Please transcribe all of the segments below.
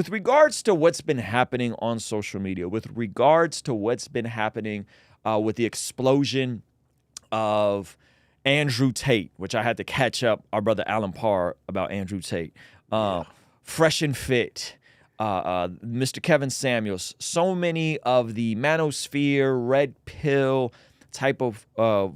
With regards to what's been happening on social media, with regards to what's been happening with the explosion of Andrew Tate, which I had to catch up our brother Alan Parr about Andrew Tate, Fresh and Fit, Mr. Kevin Samuels, so many of the manosphere, red pill type of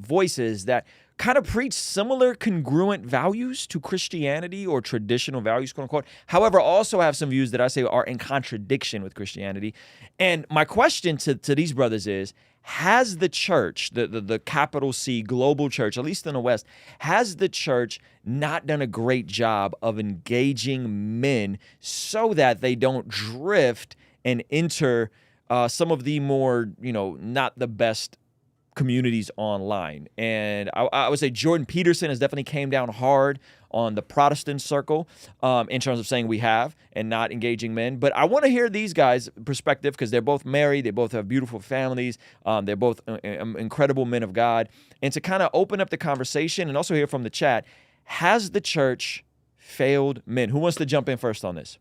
voices that kind of preach similar congruent values to Christianity or traditional values, quote unquote. However, also have some views that I say are in contradiction with Christianity. And my question to these brothers is, has the church, the capital C global church, at least in the West, has the church not done a great job of engaging men so that they don't drift and enter some of the more, not the best communities online? And I would say Jordan Peterson has definitely came down hard on the Protestant circle in terms of saying we have and not engaging men. But I want to hear these guys' perspective because they're both married. They both have beautiful families. They're both incredible men of God. And to kind of open up the conversation and also hear from the chat, has the church failed men? Who wants to jump in first on this?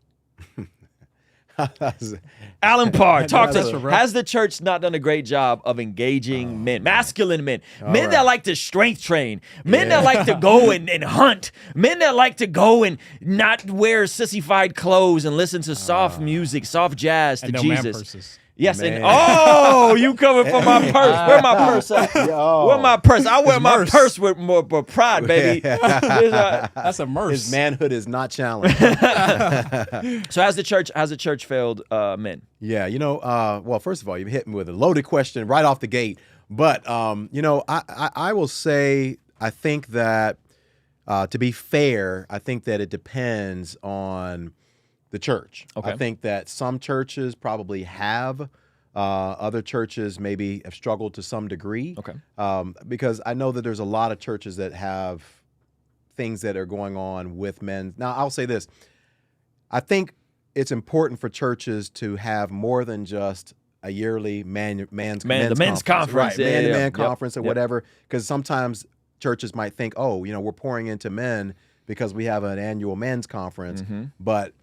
Alan Parr, talk to us. Has the church not done a great job of engaging men, masculine men, men that like to strength train, men that like to go and hunt, men that like to go and not wear sissified clothes and listen to soft music, soft jazz to Jesus? Yes, Man. And you coming for my purse? Where my purse at? Where my purse? I wear my purse with more pride, baby. That's a merce. His manhood is not challenged. So has the church failed men? Yeah, well, first of all, you hit me with a loaded question right off the gate. But I will say I think that to be fair, I think that it depends on the church. Okay. I think that some churches probably have. Other churches maybe have struggled to some degree. Okay. Because I know that there's a lot of churches that have things that are going on with men. Now, I'll say this. I think it's important for churches to have more than just a yearly men's conference. Right, man-to-man conference or whatever. Because sometimes churches might think, we're pouring into men because we have an annual men's conference. Mm-hmm. But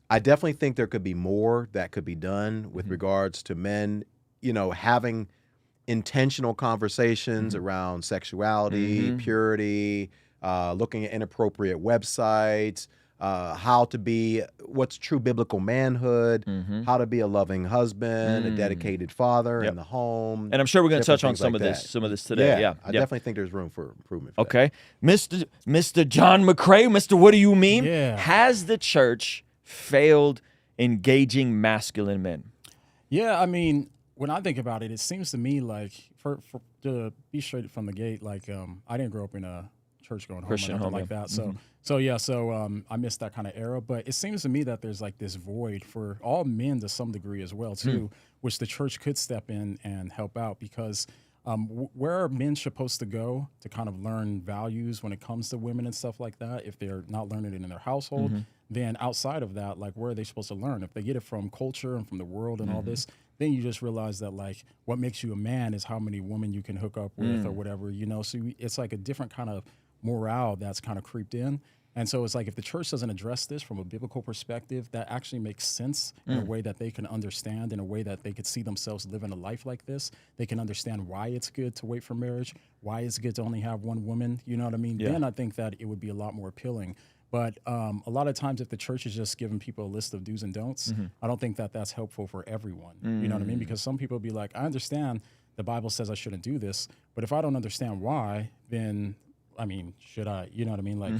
I definitely think there could be more that could be done with regards to men, having intentional conversations around sexuality, purity, looking at inappropriate websites, how to be, what's true biblical manhood, how to be a loving husband, a dedicated father in the home. And I'm sure we're going to touch on some of this today. Yeah, I definitely think there's room for improvement. For that. Mr. John McCrae, Mr. What do you mean? Yeah. Has the church failed engaging masculine men? Yeah, I mean, when I think about it, it seems to me like, for to be straight from the gate, like I didn't grow up in a church-going home Christian or nothing home, like that. So I missed that kind of era. But it seems to me that there's like this void for all men to some degree as well too, which the church could step in and help out because. Where are men supposed to go to kind of learn values when it comes to women and stuff like that? If they're not learning it in their household, then outside of that, like where are they supposed to learn? If they get it from culture and from the world and all this, then you just realize that like what makes you a man is how many women you can hook up with or whatever, So it's like a different kind of morale that's kind of creeped in. And so it's like if the church doesn't address this from a biblical perspective, that actually makes sense in a way that they can understand, in a way that they could see themselves living a life like this. They can understand why it's good to wait for marriage, why it's good to only have one woman, you know what I mean? Yeah. Then I think that it would be a lot more appealing. But a lot of times if the church is just giving people a list of do's and don'ts, I don't think that that's helpful for everyone, you know what I mean? Because some people be like, I understand the Bible says I shouldn't do this, but if I don't understand why, then I mean, should I, you know what I mean? Like,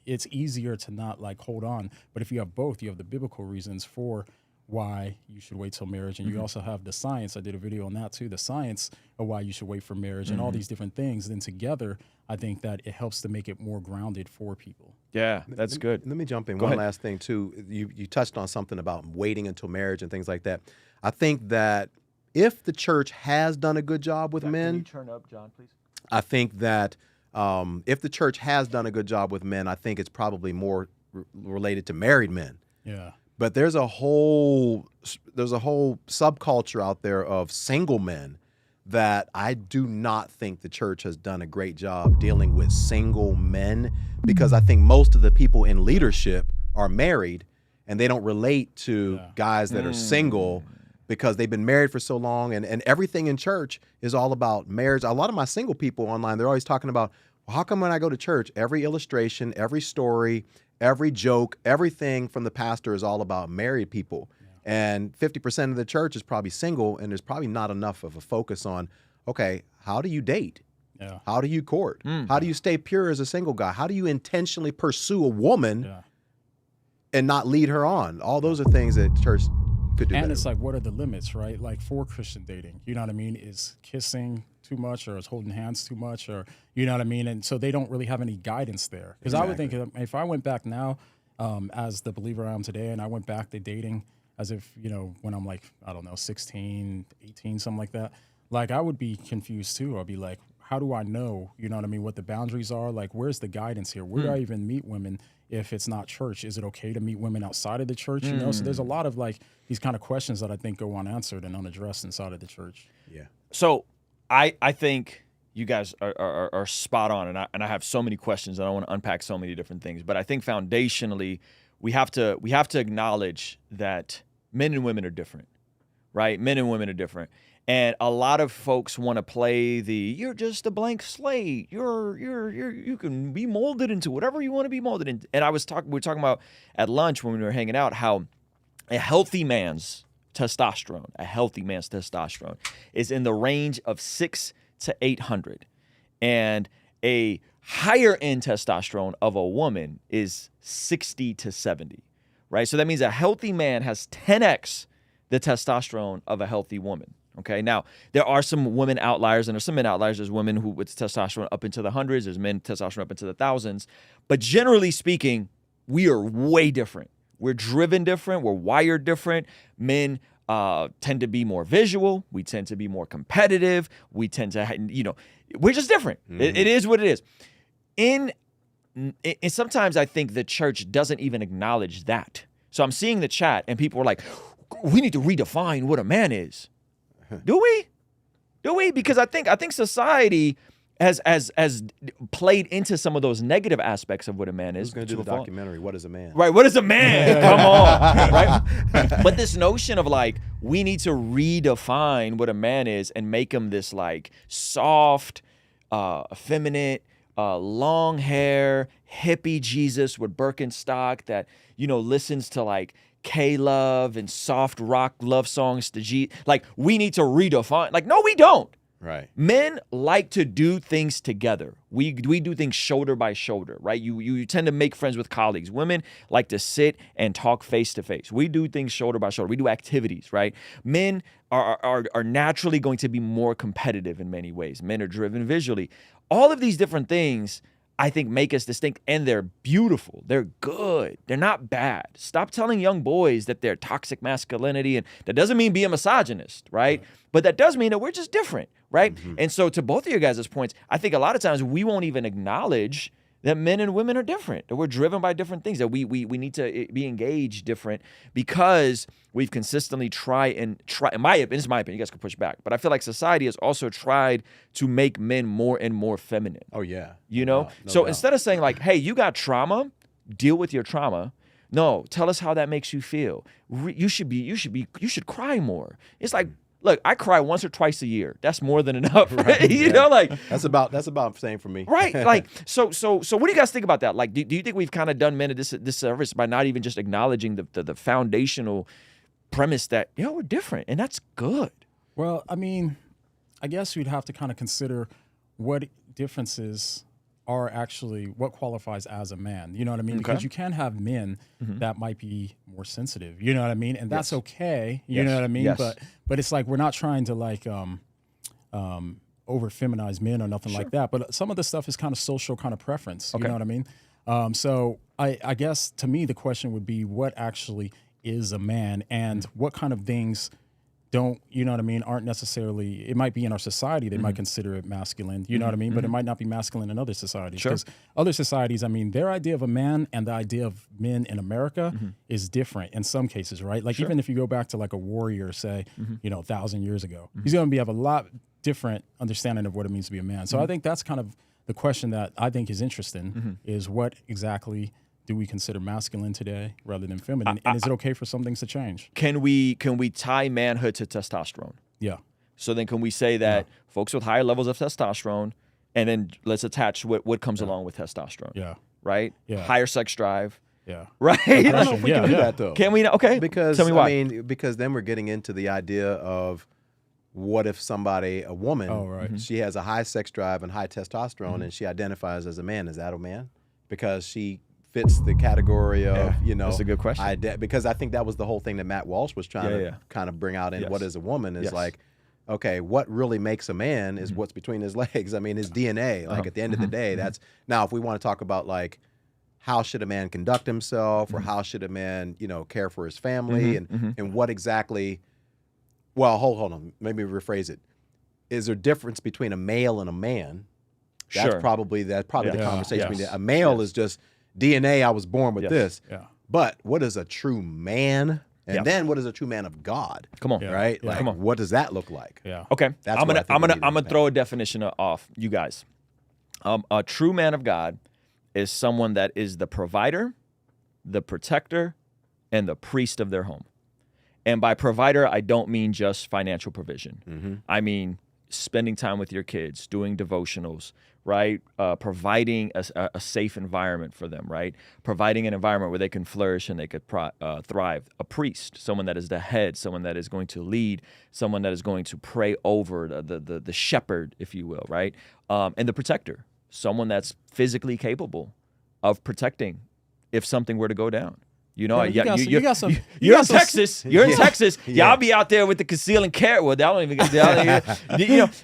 it's easier to not like hold on. But if you have both, you have the biblical reasons for why you should wait till marriage. And you also have the science. I did a video on that too, the science of why you should wait for marriage and all these different things. Then together, I think that it helps to make it more grounded for people. Yeah, that's good. Let me jump in. Go One ahead. last thing too. You touched on something about waiting until marriage and things like that. I think that if the church has done a good job with men, Can you turn up, John, please? I think that if the church has done a good job with men, I think it's probably more related to married men. Yeah. But there's a whole subculture out there of single men that I do not think the church has done a great job dealing with single men, because I think most of the people in leadership are married, and they don't relate to guys that are single because they've been married for so long, and everything in church is all about marriage. A lot of my single people online, they're always talking about, well, how come when I go to church, every illustration, every story, every joke, everything from the pastor is all about married people. And 50% of the church is probably single, and there's probably not enough of a focus on, okay, how do you date? Yeah. How do you court? How do you stay pure as a single guy? How do you intentionally pursue a woman and not lead her on? All those are things that church could do And better. it's like, what are the limits, right? Like for Christian dating, you know what I mean? Is kissing too much, or is holding hands too much, or you know what I mean? And so they don't really have any guidance there. Because I would think if I went back now, as the believer I am today, and I went back to dating as if, you know, when I'm like, I don't know, 16, 18, something like that, like I would be confused too. I'd be like, how do I know, you know what I mean, what the boundaries are? Like, where's the guidance here? Where do I even meet women if it's not church? Is it okay to meet women outside of the church? You know, so there's a lot of like these kind of questions that I think go unanswered and unaddressed inside of the church. Yeah. So I think you guys are spot on, and I have so many questions, and I want to unpack so many different things. But I think foundationally, we have to acknowledge that men and women are different, right? Men and women are different. And a lot of folks want to play the you're just a blank slate. You can be molded into whatever you want to be molded into. And we were talking about at lunch when we were hanging out how a healthy man's testosterone is in the range of 600 to 800, and a higher end testosterone of a woman is 60 to 70, right? So that means a healthy man has 10x the testosterone of a healthy woman. Okay, now there are some women outliers, and there's some men outliers. There's women who with testosterone up into the hundreds. There's men testosterone up into the thousands. But generally speaking, we are way different. We're driven different. We're wired different. Men tend to be more visual. We tend to be more competitive. We tend to, we're just different. It is what it is. And sometimes I think the church doesn't even acknowledge that. So I'm seeing the chat, and people are like, we need to redefine what a man is. Do we? Because I think society has played into some of those negative aspects of what a man is. Who's going to do the documentary? What is a man? Right. What is a man? Come on. Right. But this notion of like we need to redefine what a man is and make him this like soft, effeminate, long hair, hippie Jesus with Birkenstock that listens to like K-Love and soft rock love songs to G. Like, we need to redefine. Like, no, we don't. Right. Men like to do things together. We do things shoulder by shoulder, right? You tend to make friends with colleagues. Women like to sit and talk face to face. We do things shoulder by shoulder. We do activities, right? Men are naturally going to be more competitive in many ways. Men are driven visually. All of these different things I think make us distinct, and they're beautiful. They're good. They're not bad. Stop telling young boys that they're toxic masculinity, and that doesn't mean be a misogynist, right? But that does mean that we're just different, right? And so to both of you guys' points, I think a lot of times we won't even acknowledge that men and women are different, that we're driven by different things, that we need to be engaged different because we've consistently tried, this is my opinion, you guys can push back, but I feel like society has also tried to make men more and more feminine. Oh, yeah. No doubt. Instead of saying like, hey, you got trauma, deal with your trauma. No, tell us how that makes you feel. You should cry more. It's like, look, I cry once or twice a year. That's more than enough. Right? That's about same for me. Right. Like, so what do you guys think about that? Like, do you think we've kind of done men a disservice by not even just acknowledging the foundational premise that, we're different, and that's good? Well, I mean, I guess you'd have to kind of consider what differences are actually what qualifies as a man. You know what I mean? Okay. Because you can have men that might be more sensitive. You know what I mean? And that's okay. You know what I mean? Yes. But it's like we're not trying to like over feminize men or nothing like that. But some of the stuff is kind of social kind of preference. You know what I mean? So I guess to me the question would be what actually is a man, and what kind of things aren't necessarily, it might be in our society, they might consider it masculine, you know what I mean? But it might not be masculine in other societies. Because other societies, I mean, their idea of a man and the idea of men in America is different in some cases, right? Like even if you go back to like a warrior, say, 1,000 years ago, he's going to have a lot different understanding of what it means to be a man. So I think that's kind of the question that I think is interesting is what exactly do we consider masculine today rather than feminine? And is it okay for some things to change? Can we tie manhood to testosterone? Yeah. So then can we say that folks with higher levels of testosterone, and then let's attach what comes along with testosterone? Yeah. Right? Yeah. Higher sex drive. Yeah. Right? I don't know if we Yeah, can do yeah. that though. Can we not? Okay. Because tell me why. I mean, because then we're getting into the idea of what if somebody, a woman, Oh, right. she has a high sex drive and high testosterone, and she identifies as a man. Is that a man? Because she fits the category of, that's a good question. Because I think that was the whole thing that Matt Walsh was trying to kind of bring out in what is a woman is like, okay, what really makes a man is what's between his legs. I mean, his DNA. Like at the end of the day, that's now if we want to talk about like how should a man conduct himself, or how should a man, care for his family, and what exactly. Well, hold on. Maybe rephrase it. Is there a difference between a male and a man? That's probably the conversation. Yes. A male is just DNA. I was born with this. Yeah. But what is a true man? And then what is a true man of God? Come on. Right? Yeah. Like, Come on. what does that look like? Yeah. Okay. That's I'm what I think we need to gonna expand. throw a definition off you guys. A true man of God is someone that is the provider, the protector, and the priest of their home. And by provider, I don't mean just financial provision. I mean spending time with your kids, doing devotionals, right? Providing a safe environment for them, right? Providing an environment where they can flourish and they could thrive. A priest, someone that is the head, someone that is going to lead, someone that is going to pray over the shepherd, if you will, right? And the protector, someone that's physically capable of protecting if something were to go down. You're in Texas. You're in Texas. Yeah. Y'all be out there with the concealing carry. Well, they don't even.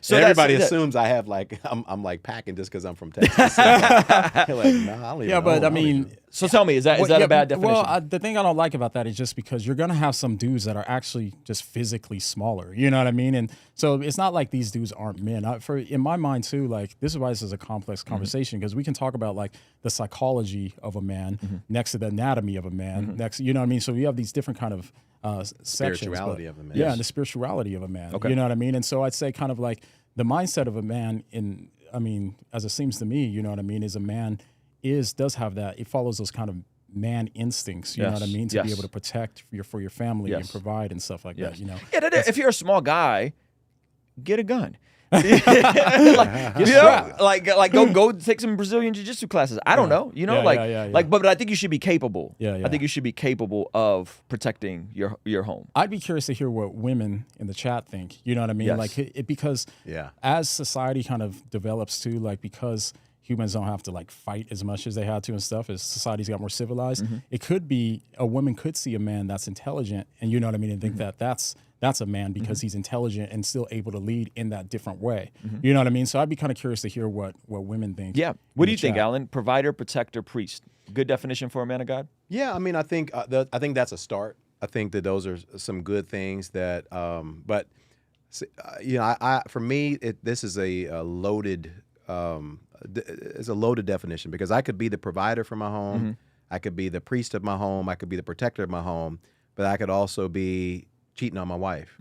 So everybody assumes I have like I'm like packing just because I'm from Texas. Like, nah, But I mean, so tell me, is that a bad definition? Well, the thing I don't like about that is just because you're gonna have some dudes that are actually just physically smaller. You know what I mean? And so it's not like these dudes aren't men. In my mind too, like this is why this is a complex conversation, because we can talk about like the psychology of a man next to the anatomy of a man. Next, you know what I mean? So we have these different kind of sections. Spirituality of a man. Yeah, and the spirituality of a man. Okay. You know what I mean? And so I'd say kind of like the mindset of a man as it seems to me, you know what I mean, is a man does have that. It follows those kind of man instincts, you know what I mean, to be able to protect for your family and provide and stuff like that, you know. Yeah, if you're a small guy, get a gun. Go take some Brazilian jiu-jitsu classes. I don't know, but I think you should be capable. I think you should be capable of protecting your home. I'd be curious to hear what women in the chat think. You know what I mean? Yes. Like because as society kind of develops too, like because humans don't have to like fight as much as they had to and stuff, as society's got more civilized, it could be a woman could see a man that's intelligent, and you know what I mean, and think that that's a man because he's intelligent and still able to lead in that different way. You know what I mean? So I'd be kind of curious to hear what women think. Yeah. What do you think, Alan? Provider, protector, priest. Good definition for a man of God? Yeah, I mean, I think that's a start. I think that those are some good things that, for me, this is a loaded. It's a loaded definition because I could be the provider for my home, I could be the priest of my home, I could be the protector of my home, but I could also be cheating on my wife.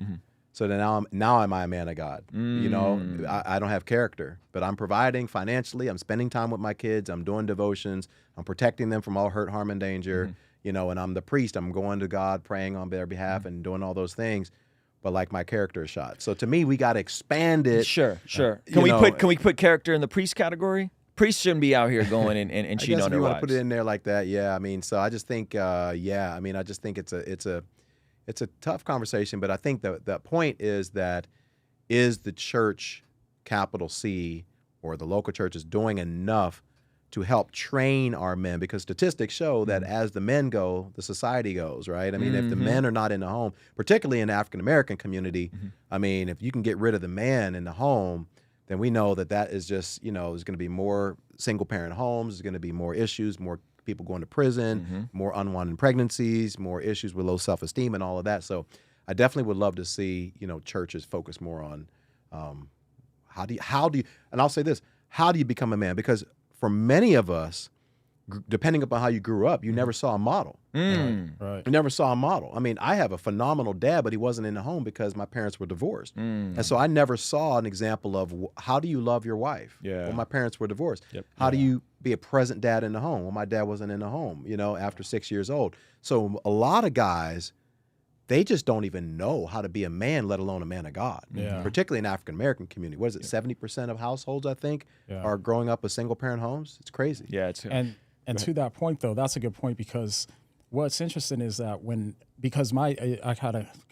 So then now am I a man of God? You know, I don't have character, but I'm providing financially. I'm spending time with my kids. I'm doing devotions. I'm protecting them from all hurt, harm, and danger. You know, and I'm the priest. I'm going to God, praying on their behalf, and doing all those things. But like my character is shot. So to me, we got to expand it. Sure. Can we put character in the priest category? Priests shouldn't be out here going and cheating on their wives. If you want to put it in there like that, yeah. I mean, so I just think, I just think it's a tough conversation. But I think the point is that is the church, capital C, or the local church is doing enough to help train our men, because statistics show that as the men go, the society goes, right? I mean, if the men are not in the home, particularly in the African-American community, I mean, if you can get rid of the man in the home, then we know that is just, there's going to be more single-parent homes, there's going to be more issues, more people going to prison, more unwanted pregnancies, more issues with low self-esteem and all of that. So I definitely would love to see, churches focus more on how do you, and I'll say this, how do you become a man? Because for many of us, depending upon how you grew up, you never saw a model. Right. You never saw a model. I mean, I have a phenomenal dad, but he wasn't in the home because my parents were divorced. And so I never saw an example of how do you love your wife? Yeah. Well, my parents were divorced. Yep. How do you be a present dad in the home. Well, my dad wasn't in the home, after 6 years old. So a lot of guys, they just don't even know how to be a man, let alone a man of God. Yeah. Particularly in the African-American community. What is it, 70% of households, I think, are growing up with single-parent homes? It's crazy. Yeah, and to that point, though, that's a good point, because what's interesting is that because I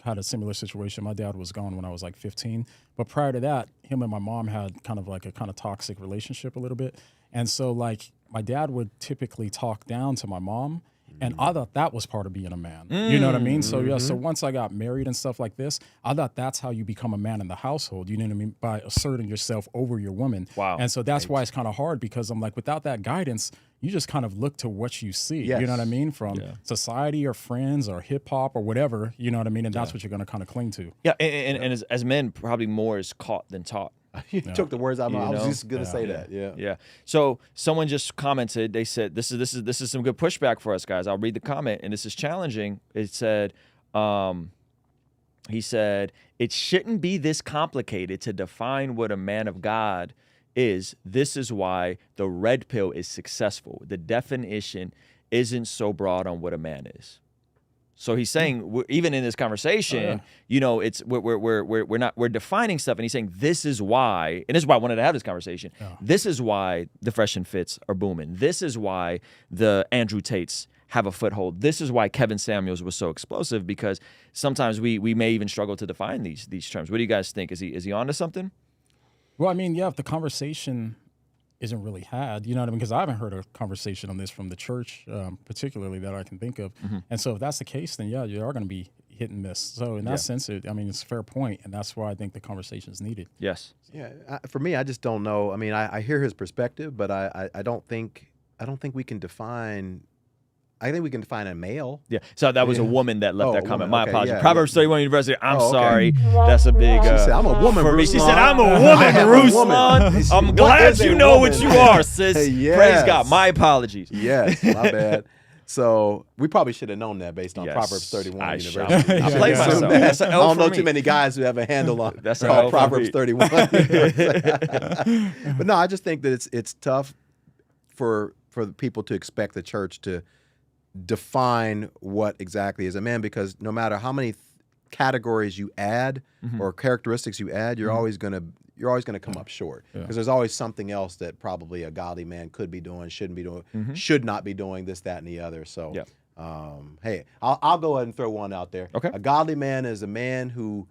had a similar situation. My dad was gone when I was like 15, but prior to that, him and my mom had kind of toxic relationship a little bit, and so like my dad would typically talk down to my mom. And I thought that was part of being a man. You know what I mean? So so once I got married and stuff like this, I thought that's how you become a man in the household. You know what I mean? By asserting yourself over your woman. Wow. And so that's why it's kind of hard, because I'm like, without that guidance, you just kind of look to what you see. Yes. You know what I mean? From society or friends or hip hop or whatever. You know what I mean? And that's what you're going to kind of cling to. Yeah, and as men, probably more is caught than taught. You took the words out of my mouth. I was just going to say that. Yeah. So someone just commented. They said, "This is some good pushback for us guys." I'll read the comment, and this is challenging. It said, he said, "It shouldn't be this complicated to define what a man of God is. This is why the red pill is successful. The definition isn't so broad on what a man is." So he's saying, even in this conversation, it's we're defining stuff, and he's saying this is why, and this is why I wanted to have this conversation. This is why the Fresh and Fits are booming. This is why the Andrew Tates have a foothold. This is why Kevin Samuels was so explosive, because sometimes we may even struggle to define these terms. What do you guys think? Is he onto something? Well, I mean, if the conversation isn't really had, you know what I mean? Because I haven't heard a conversation on this from the church, particularly that I can think of. And so if that's the case, then you are going to be hit and miss. So in that sense, it's a fair point, and that's why I think the conversation is needed. Yes. Yeah. For me, I just don't know. I mean, I hear his perspective, but I don't think we can define. I think we can define a male. Yeah. So that was a woman that left that comment. My apologies. Yeah, Proverbs 31 University. I'm sorry. That's a big. She said, "I'm a woman." For me, Ruslan. she said, "I'm a woman, Ruslan." I'm glad you know what you are, sis. Yes. Praise God. My apologies. Yes, my bad. So we probably should have known that based on Proverbs 31 University. I played myself. That's an L I don't for know me. too many guys who have a handle on That's an L for Proverbs me. 31. But no, I just think that it's tough for people to expect the church to define what exactly is a man, because no matter how many categories you add or characteristics you add, you're always going to come up short, because there's always something else that probably a godly man could be doing, shouldn't be doing, should not be doing, this, that, and the other. So, hey, I'll go ahead and throw one out there. Okay. A godly man is a man who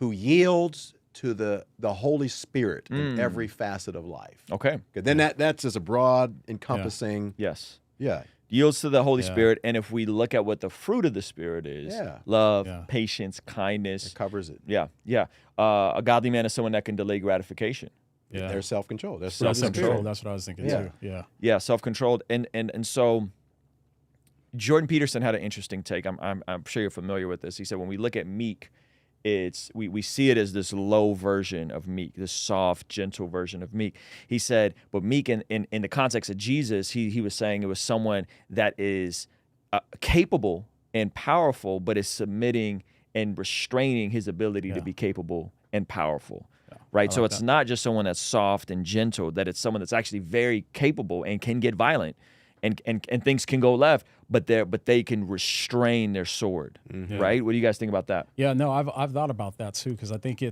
yields to the Holy Spirit in every facet of life. Okay. Then that's just a broad, encompassing. Yes. Yeah. Yields to the Holy Spirit, and if we look at what the fruit of the Spirit is, love, patience, kindness. It covers it. Yeah. A godly man is someone that can delay gratification. Yeah. There's self-control. There's Self-control. That's what I was thinking too. Yeah, self-controlled. And so Jordan Peterson had an interesting take. I'm sure you're familiar with this. He said when we look at meek, we see it as this low version of meek, this soft, gentle version of meek. He said, but meek in the context of Jesus, he was saying it was someone that is capable and powerful, but is submitting and restraining his ability to be capable and powerful. Right. So it's not just someone that's soft and gentle, that it's someone that's actually very capable and can get violent. And things can go left, but they can restrain their sword, right? What do you guys think about that? Yeah, no, I've thought about that too, because I think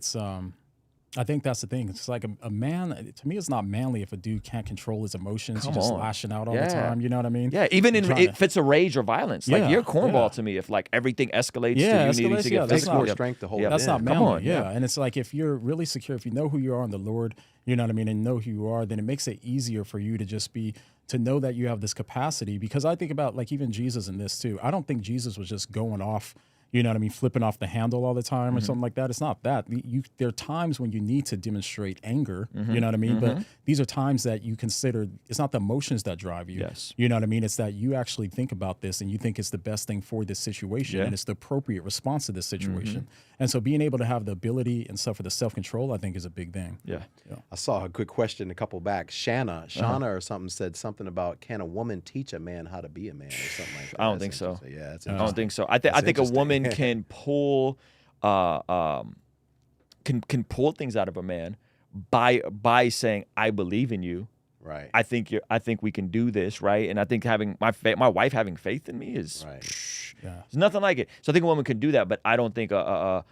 I think that's the thing. It's like a man. To me, it's not manly if a dude can't control his emotions. He's just lashing out all the time. You know what I mean? Yeah, even in fits of rage or violence. Like you're a cornball to me if like everything escalates to you needing to get It takes physical. more strength to hold it That's in. not manly. Come on, And it's like if you're really secure, if you know who you are in the Lord, you know what I mean, and know who you are, then it makes it easier for you to know that you have this capacity. Because I think about like even Jesus in this too. I don't think Jesus was just going off, you know what I mean, flipping off the handle all the time or something like that. It's not that. There are times when you need to demonstrate anger, you know what I mean? But these are times that you consider, it's not the emotions that drive you. Yes. You know what I mean? It's that you actually think about this and you think it's the best thing for this situation and it's the appropriate response to this situation. And so being able to have the ability and stuff for the self-control, I think is a big thing. Yeah. I saw a good question a couple back. Shanna or something said something about, can a woman teach a man how to be a man or something like that? I don't think so. Yeah, that's I don't think so. I think a woman can pull can pull things out of a man by saying, I believe in you. Right. I think we can do this, right? And I think having my wife having faith in me is Yeah. there's nothing like it. So I think a woman can do that, but I don't think a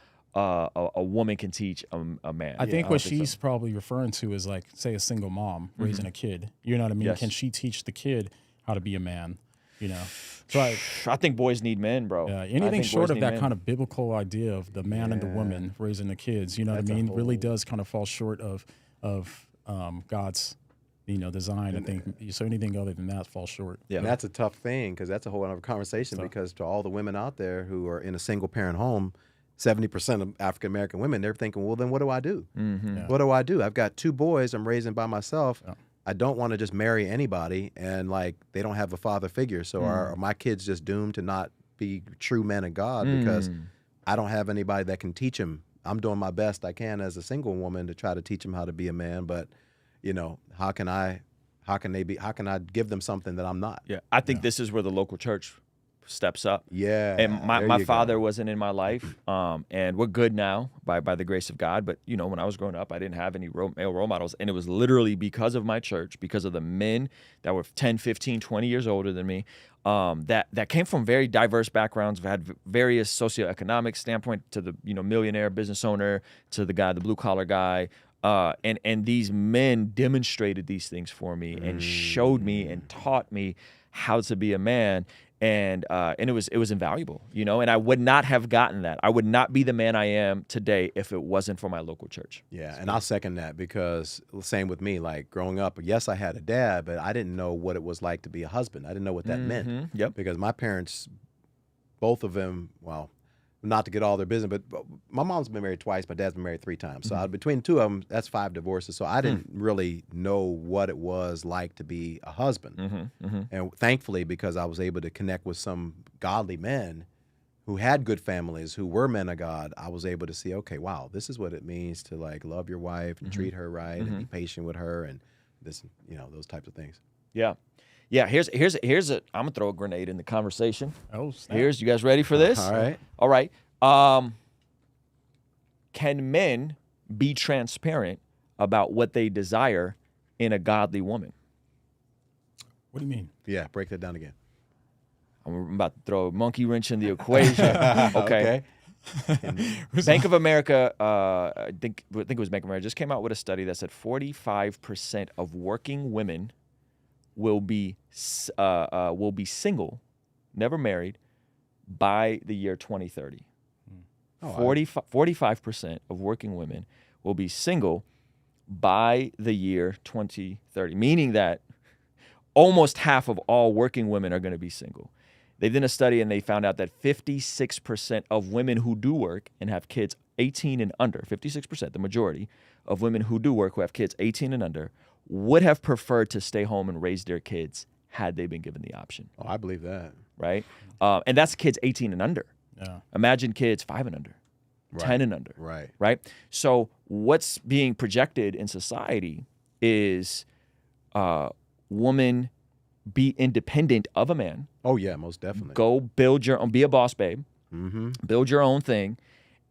woman can teach a man. I think I what don't think she's probably referring to is like, say, a single mom raising a kid. You know what I mean? Yes. Can she teach the kid how to be a man? You know, so I think boys need men, bro. yeah, I anything think short boys of need that men. kind of biblical idea of the man and the woman raising the kids, you know That's what a I mean, really whole- does kind of fall short of God's, design. I think so. Anything other than that falls short. Yeah. And that's a tough thing because that's a whole other conversation. Because to all the women out there who are in a single parent home, 70% of African American women, they're thinking, well, then what do I do? Mm-hmm. Yeah. What do I do? I've got 2 boys I'm raising by myself. Yeah. I don't want to just marry anybody and like they don't have a father figure. So are my kids just doomed to not be true men of God because I don't have anybody that can teach them? I'm doing my best I can as a single woman to try to teach them how to be a man, but how can I give them something that I'm not? Yeah, I think this is where the local church steps up. Yeah. And my there you father go. wasn't in my life, and we're good now by the grace of God. But when I was growing up, I didn't have any male role models, and it was literally because of my church, because of the men that were 10, 15, 20 years older than me, that came from very diverse backgrounds, had various socioeconomic standpoint, to the millionaire business owner, to the guy, the blue collar guy. And these men demonstrated these things for me and showed me and taught me how to be a man. And it was invaluable, and I would not have gotten that. I would not be the man I am today if it wasn't for my local church. Yeah, and I'll second that because same with me. Like growing up, yes, I had a dad, but I didn't know what it was like to be a husband. I didn't know what that meant. Yep. Because my parents, both of them, well, not to get all their business, but my mom's been married twice. My dad's been married 3 times. So between the 2 of them, that's 5 divorces. So I didn't really know what it was like to be a husband. And thankfully, because I was able to connect with some godly men who had good families, who were men of God, I was able to see, okay, wow, this is what it means to like love your wife and treat her right and be patient with her and this, those types of things. Yeah. Yeah, here's a I'm gonna throw a grenade in the conversation. Oh, snap. You guys ready for this? All right. Can men be transparent about what they desire in a godly woman? What do you mean? Yeah, break that down again. I'm about to throw a monkey wrench in the equation. Okay. Okay. Bank of America, I think it was Bank of America, just came out with a study that said 45% of working women will be single, never married, by the year 2030. 45% of working women will be single by the year 2030, meaning that almost half of all working women are going to be single. They did a study and they found out that 56% of women who do work and have kids 18 and under, 56%, the majority of women who do work who have kids 18 and under, would have preferred to stay home and raise their kids had they been given the option. Oh, I believe that. Right? And that's kids 18 and under. Yeah. Imagine kids 5 and under, 10 and under. Right. Right? So what's being projected in society is woman be independent of a man. Oh, yeah, most definitely. Go build your own, be a boss babe. Mm-hmm. Build your own thing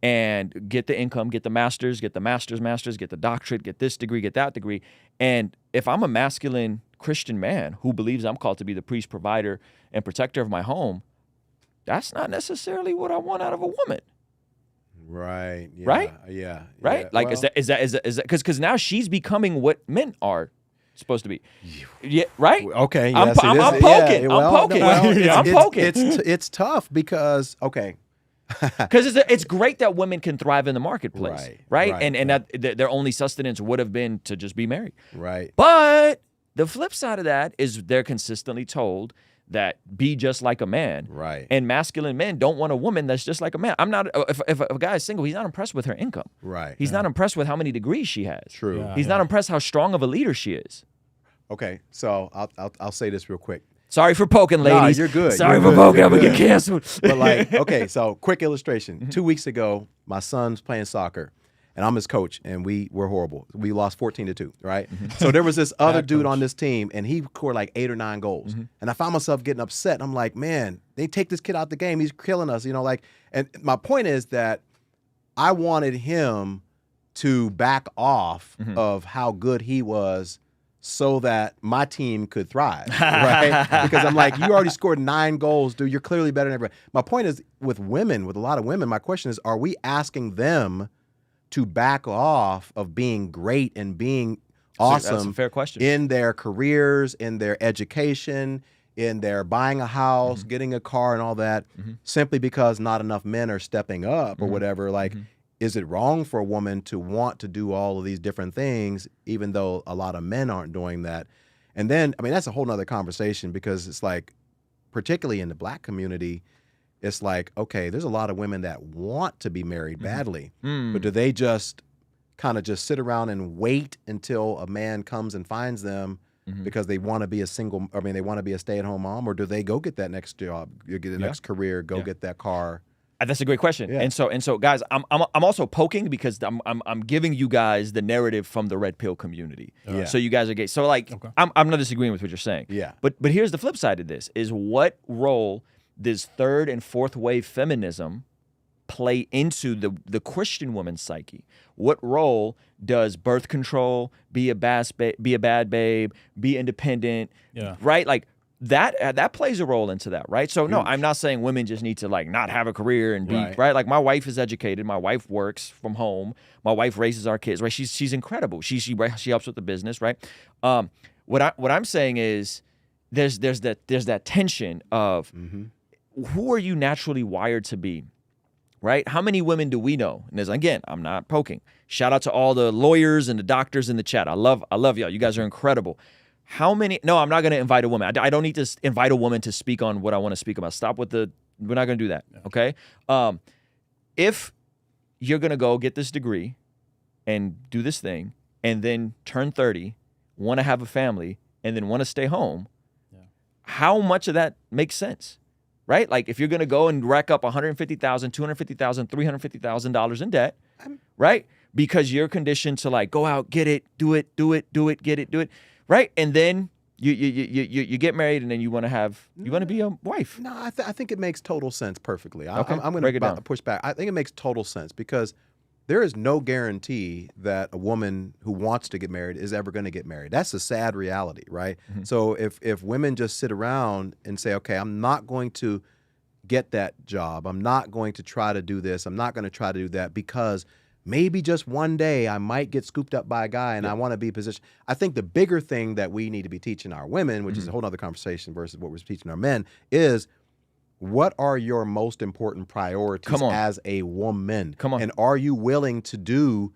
and get the income, get the master's, get the master's, get the doctorate, get this degree, get that degree. And if I'm a masculine Christian man who believes I'm called to be the priest, provider, and protector of my home, that's not necessarily what I want out of a woman. Right. Yeah, Right? Yeah. Right? Yeah. Like, Well, is that, because now she's becoming what men are supposed to be. Yeah, right? Okay. I'm Yes, po- it I'm is. poking. Yeah, I'm well, poking. well, I'm poking. It's tough because, okay. Because it's great that women can thrive in the marketplace, Right, right? And that their only sustenance would have been to just be married. Right. But the flip side of that is they're consistently told that be just like a man. Right. And masculine men don't want a woman that's just like a man. I'm not. If a guy is single, he's not impressed with her income. Right. He's not impressed with how many degrees she has. True. Yeah. He's not impressed how strong of a leader she is. Okay. So I'll say this real quick. Sorry for poking, Nah, ladies. you're good. Sorry You're for good. poking. You're I'm gonna good. get canceled. But like, okay, so quick illustration. 2 weeks ago, my son's playing soccer, and I'm his coach, and we're horrible. We lost 14-2, right? So there was this other dude on this team, and he scored like 8 or 9 goals. And I found myself getting upset. I'm like, man, they take this kid out the game. He's killing us, And my point is that I wanted him to back off of how good he was so that my team could thrive, right? Because I'm like, you already scored 9 goals, dude. You're clearly better than everybody. My point is, with women, with a lot of women, my question is, are we asking them to back off of being great and being awesome That's a fair question. in their careers, in their education, in their buying a house, getting a car and all that, simply because not enough men are stepping up or whatever? Like, is it wrong for a woman to want to do all of these different things, even though a lot of men aren't doing that? And then, I mean, that's a whole nother conversation, because it's like, particularly in the Black community, it's like, okay, there's a lot of women that want to be married badly, but do they just kind of just sit around and wait until a man comes and finds them because they want to be they want to be a stay-at-home mom, or do they go get that next job, get the next career, go get that car? That's a great question. Yeah. And so, guys, I'm also poking because I'm giving you guys the narrative from the red pill community. Yeah. So you guys are gay. So like, I'm not disagreeing with what you're saying. Yeah. But here's the flip side of this: is what role does third and fourth wave feminism play into the Christian woman's psyche? What role does birth control, be a bad babe, be independent? Yeah. Right. Like. That plays a role into that, right? So no, I'm not saying women just need to like not have a career and be right. Like my wife is educated, my wife works from home, my wife raises our kids, right? She's incredible. She helps with the business, right? What I'm saying is there's that tension of who are you naturally wired to be, right? How many women do we know? And there's, again, I'm not poking. Shout out to all the lawyers and the doctors in the chat. I love y'all. You guys are incredible. How many? No, I'm not going to invite a woman. I don't need to invite a woman to speak on what I want to speak about. Stop with the. We're not going to do that. Okay. If you're going to go get this degree and do this thing, and then turn 30, want to have a family, and then want to stay home, how much of that makes sense, right? Like if you're going to go and rack up $150,000, $250,000, $350,000 in debt, right? Because you're conditioned to like go out, get it, do it, get it, do it. Right, and then you get married, and then you want to be a wife. No, I think it makes total sense perfectly. Okay. I'm going to push back. I think it makes total sense, because there is no guarantee that a woman who wants to get married is ever going to get married. That's a sad reality, right? So if women just sit around and say, okay, I'm not going to get that job, I'm not going to try to do this, I'm not going to try to do that, because maybe just one day I might get scooped up by a guy and I want to be positioned. I think the bigger thing that we need to be teaching our women, which is a whole other conversation versus what we're teaching our men, is what are your most important priorities as a woman? And are you willing to do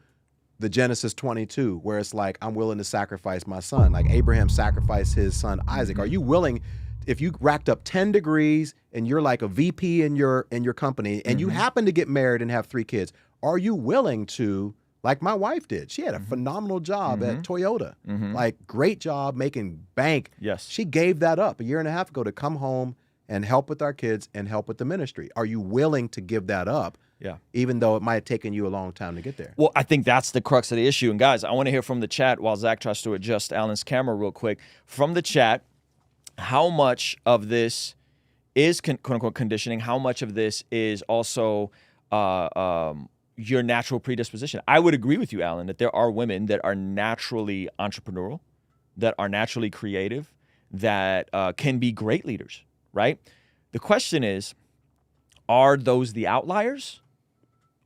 the Genesis 22, where it's like, I'm willing to sacrifice my son, like Abraham sacrificed his son Isaac? Are you willing, if you racked up 10 degrees and you're like a VP in your company and you happen to get married and have 3 kids, are you willing to, like my wife did? She had a phenomenal job at Toyota, like great job, making bank. Yes. She gave that up a year and a half ago to come home and help with our kids and help with the ministry. Are you willing to give that up? Yeah. Even though it might have taken you a long time to get there. Well, I think that's the crux of the issue. And guys, I want to hear from the chat while Zach tries to adjust Alan's camera real quick. From the chat, how much of this is quote unquote conditioning? How much of this is also your natural predisposition? I would agree with you, Alan, that there are women that are naturally entrepreneurial, that are naturally creative, that can be great leaders, right? The question is, are those the outliers,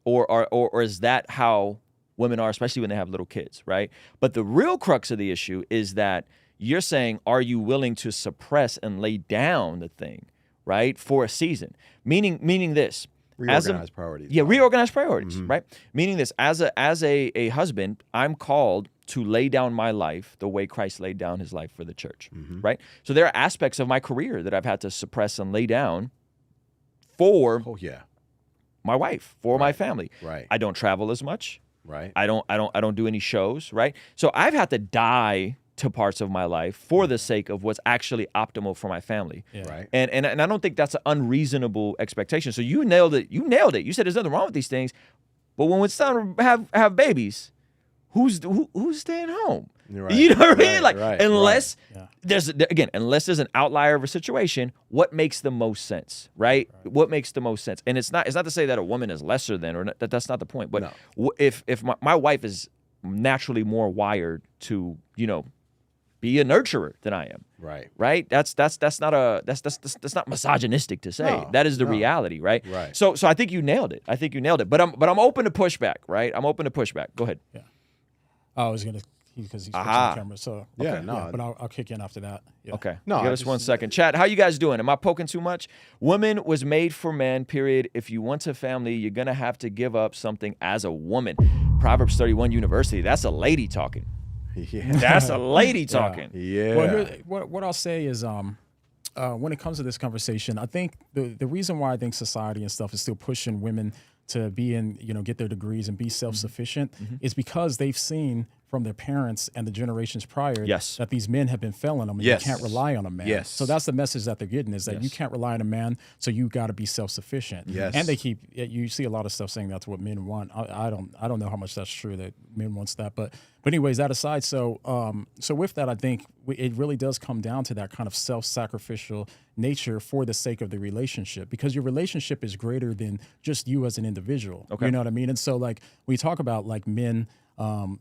or is that how women are, especially when they have little kids, right? But the real crux of the issue is that you're saying, are you willing to suppress and lay down the thing, right, for a season? Meaning this. Reorganize priorities. Yeah, reorganize priorities, right? Meaning this, as a husband, I'm called to lay down my life the way Christ laid down his life for the church, right? So there are aspects of my career that I've had to suppress and lay down for my wife, for my family. Right. I don't travel as much. Right. I don't do any shows, right? So I've had to die to parts of my life for the sake of what's actually optimal for my family. Yeah. Right. And I don't think that's an unreasonable expectation. So you nailed it. You said there's nothing wrong with these things, but when it's time to have babies, who's staying home? Right. You know what I mean? Like unless Yeah. unless there's an outlier of a situation, what makes the most sense, right? What makes the most sense? And it's not to say that a woman is lesser than, or not, that's not the point. But if my wife is naturally more wired to, be a nurturer than I am. Right. Right. That's not misogynistic to say. No, that is the no. reality. Right. Right. So I think you nailed it. But I'm open to pushback. Right. I'm open to pushback. Go ahead. Yeah. I was gonna because he's switching Aha. the camera. So Yeah, okay, no. but I'll kick in after that. Yeah. Okay. No, Give I us just- 1 second. Chat, how you guys doing? Am I poking too much? Woman was made for man, period. If you want a family, you're going to have to give up something as a woman. Proverbs 31 University. That's a lady talking. Yeah. That's a lady talking. Yeah. Well, what I'll say is, when it comes to this conversation, I think the reason why I think society and stuff is still pushing women to be get their degrees and be self-sufficient is because they've seen from their parents and the generations prior Yes. that these men have been failing them and Yes. you can't rely on a man. Yes. So that's the message that they're getting is that you Yes. can't rely on a man, so you got to be self-sufficient. Yes. And you see a lot of stuff saying that's what men want. I don't know how much that's true that men wants that, but anyways, that aside, so with that, I think it really does come down to that kind of self-sacrificial nature for the sake of the relationship, because your relationship is greater than just you as an individual. Okay. You know what I mean? And so like we talk about like men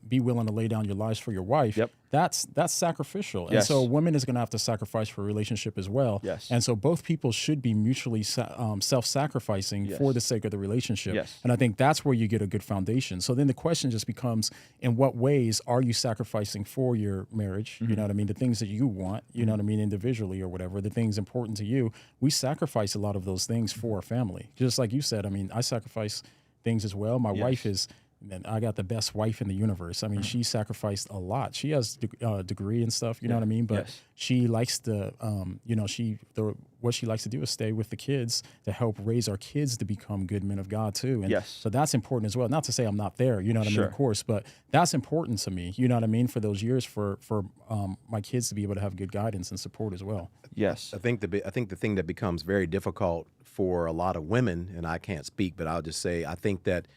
be willing to lay down your lives for your wife. Yep. That's sacrificial. And Yes. so women is going to have to sacrifice for a relationship as well. Yes. And so both people should be mutually self-sacrificing Yes. for the sake of the relationship. Yes. And I think that's where you get a good foundation. So then the question just becomes, in what ways are you sacrificing for your marriage? You know what I mean? The things that you want, you know what I mean, individually or whatever, the things important to you, we sacrifice a lot of those things for our family. Just like you said, I mean, I sacrifice things as well. My wife is, man, I got the best wife in the universe. I mean, she sacrificed a lot. She has a degree and stuff, you know what I mean? But Yes. she likes to, what she likes to do is stay with the kids to help raise our kids to become good men of God too. And Yes. so that's important as well. Not to say I'm not there, you know what I mean, Sure. of course, but that's important to me, you know what I mean, for those years for my kids to be able to have good guidance and support as well. Yes. I think the thing that becomes very difficult for a lot of women, and I can't speak, but I'll just say I think that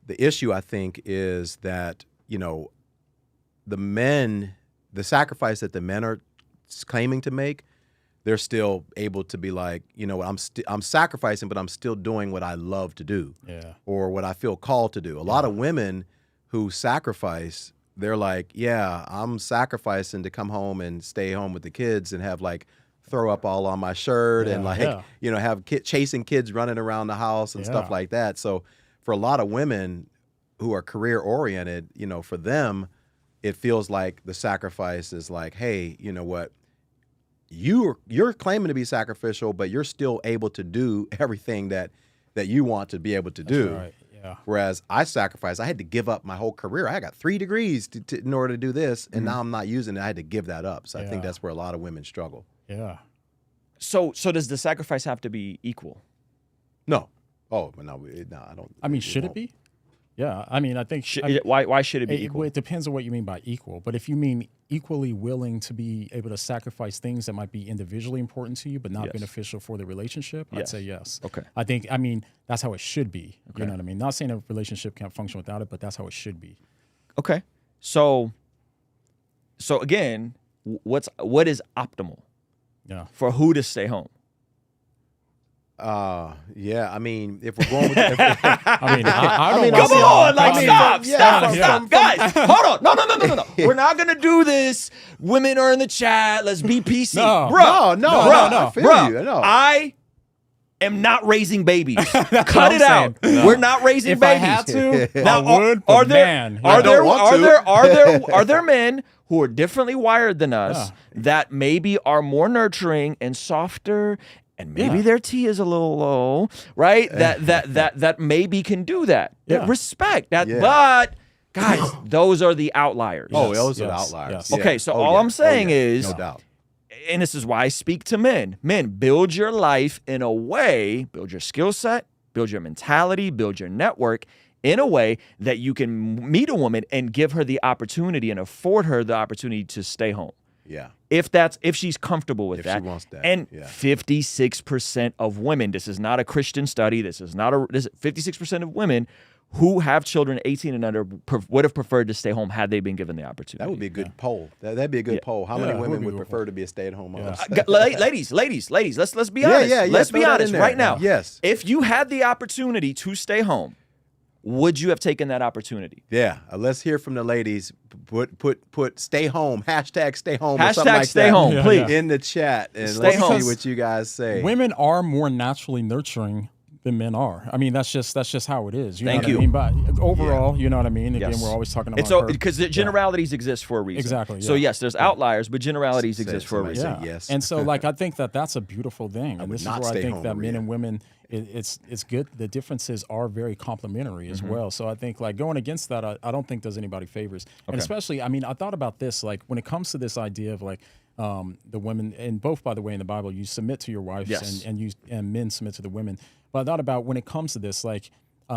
the issue I think is that the sacrifice that the men are claiming to make, they're still able to be like, I'm sacrificing, but I'm still doing what I love to do, or what I feel called to do. A lot of women who sacrifice, they're like, yeah, I'm sacrificing to come home and stay home with the kids and have like throw up all on my shirt and have chasing kids running around the house and stuff like that. So for a lot of women who are career oriented, for them, it feels like the sacrifice is like, hey, you know what? You're claiming to be sacrificial, but you're still able to do everything that you want to be able to do. Right. Yeah. Whereas I sacrificed, I had to give up my whole career. I got 3 degrees in order to do this, and now I'm not using it. I had to give that up. So I think that's where a lot of women struggle. Yeah. So does the sacrifice have to be equal? No. Oh, no, I don't. I mean, should it be? Yeah. I mean, I think Why should it be equal? It depends on what you mean by equal. But if you mean equally willing to be able to sacrifice things that might be individually important to you but not beneficial for the relationship, I'd say yes. Okay. I mean, that's how it should be. Okay. You know what I mean? Not saying a relationship can't function without it, but that's how it should be. Okay. So again, what is optimal? Yeah. For who to stay home? Yeah. I mean, if we're going with, I mean, I don't come on, stop, from- guys, hold on, no. We're not gonna do this. Women are in the chat. Let's be PC, No. bro. No. I feel Bro, you. No. I am not raising babies. Cut what it I'm out. saying. No. We're not raising if babies. I had to, Now, I would. are But there man, are yeah. there want to. are there men who are differently wired than us that maybe are more nurturing and softer, and maybe their T is a little low, right? That maybe can do that. Yeah. Respect that, Yeah. but guys, those are the outliers. Oh, those are the yes, outliers. yes. Yeah. Okay, so Oh, all yeah. I'm saying Oh, yeah. is, no doubt. and this is why I speak to men. Men, build your life in a way, build your skill set, build your mentality, build your network in a way that you can meet a woman and give her the opportunity and afford her the opportunity to stay home. Yeah. If she's comfortable with If that. she wants that, And yeah. 56% of women, this is not a Christian study, this is 56% of women who have children 18 and under would have preferred to stay home had they been given the opportunity. That would be a good poll. That'd be a good poll. How many Yeah, women would would be a good prefer to be a stay-at-home mom? Ladies, let's be honest. yeah, Let's throw be that honest in there. right now. Yes. If you had the opportunity to stay home, would you have taken that opportunity? Yeah, let's hear from the ladies. Put stay home, hashtag stay home, or Hashtag something like stay that home, please. in the chat, and Stay let's home. see what you guys say. Women are more naturally nurturing than men are. I mean, that's just how it is. You Thank know what you. I mean? But overall, you know what I mean? Again, Yes. we're always talking about It's so her. because the generalities exist for a reason. Exactly, So yeah. yes, there's outliers, but generalities Said exist for a somebody reason. said yes. And so, like, I think that's a beautiful thing, and would this is not where I stay think home, that men Maria. and women, it's good. The differences are very complementary as well. So I think, like, going against that, I don't think does anybody favors. And especially, I mean, I thought about this, like, when it comes to this idea of like the women, and both, by the way, in the Bible, you submit to your wives, Yes. and men submit to the women. But I thought about when it comes to this, like,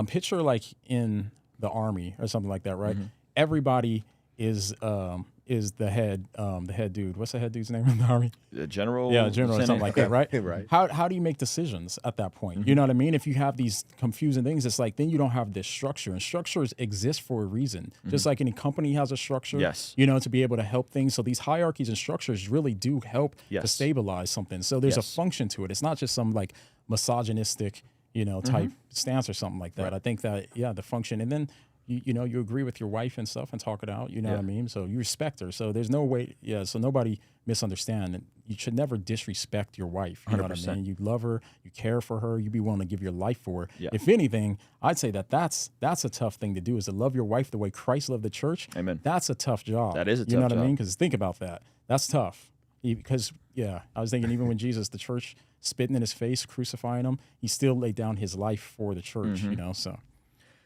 picture like in the army or something like that, right? Everybody is the head dude. What's the head dude's name in the army? The general. Yeah, general or something like that, right? Right. How do you make decisions at that point? You know what I mean? If you have these confusing things, it's like then you don't have this structure, and structures exist for a reason. Just like any company has a structure, Yes. you know, to be able to help things. So these hierarchies and structures really do help to Yes. stabilize something. So there's a Yes. function to it. It's not just some like misogynistic, you know, type stance or something like that. I think that the function, and then you know, you agree with your wife and stuff and talk it out, you know what I mean? So you respect her. So there's no way, so nobody misunderstand. And you should never disrespect your wife. You know what I mean? You love her, you care for her, you be willing to give your life for her. Yeah. If anything, I'd say that's a tough thing to do, is to love your wife the way Christ loved the church. Amen. That's a tough job. That is a You know tough what I job. mean? Because think about that. That's tough. Because, I was thinking even when Jesus, the church spitting in his face, crucifying him, he still laid down his life for the church, you know, so.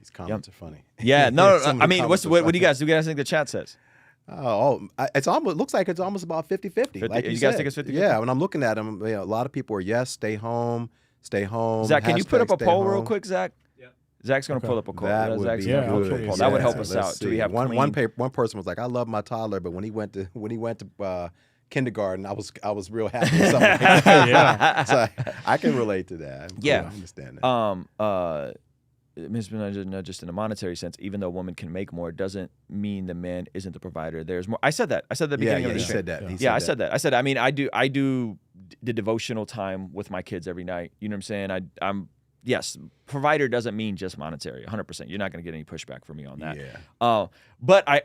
These comments are funny. Yeah, no. Some of I the mean, comments are what do funny. you guys think the chat says? It's almost looks like it's almost about 50-50. Like you you guys said. think it's 50-50? Yeah, when I'm looking at them, a lot of people are yes, stay home. Zach, can you put hashtag up a stay poll real home. quick, Zach? Yeah. Zach's gonna pull up a poll. That would Zach's be gonna pull up a good. poll. That would help Yes. us Let's out. Do we see. have one clean- one person was like, "I love my toddler, but when he went to kindergarten, I was real happy." Or something like that. So I can relate to that. Yeah. I understand that. Not just in a monetary sense, even though a woman can make more, doesn't mean the man isn't the provider. There's more. I said that. I said at the beginning of the he stream. said that. I said that. I said, I mean, I do the devotional time with my kids every night. You know what I'm saying? I'm yes, provider doesn't mean just monetary. 100%. You're not going to get any pushback from me on that. Yeah. But I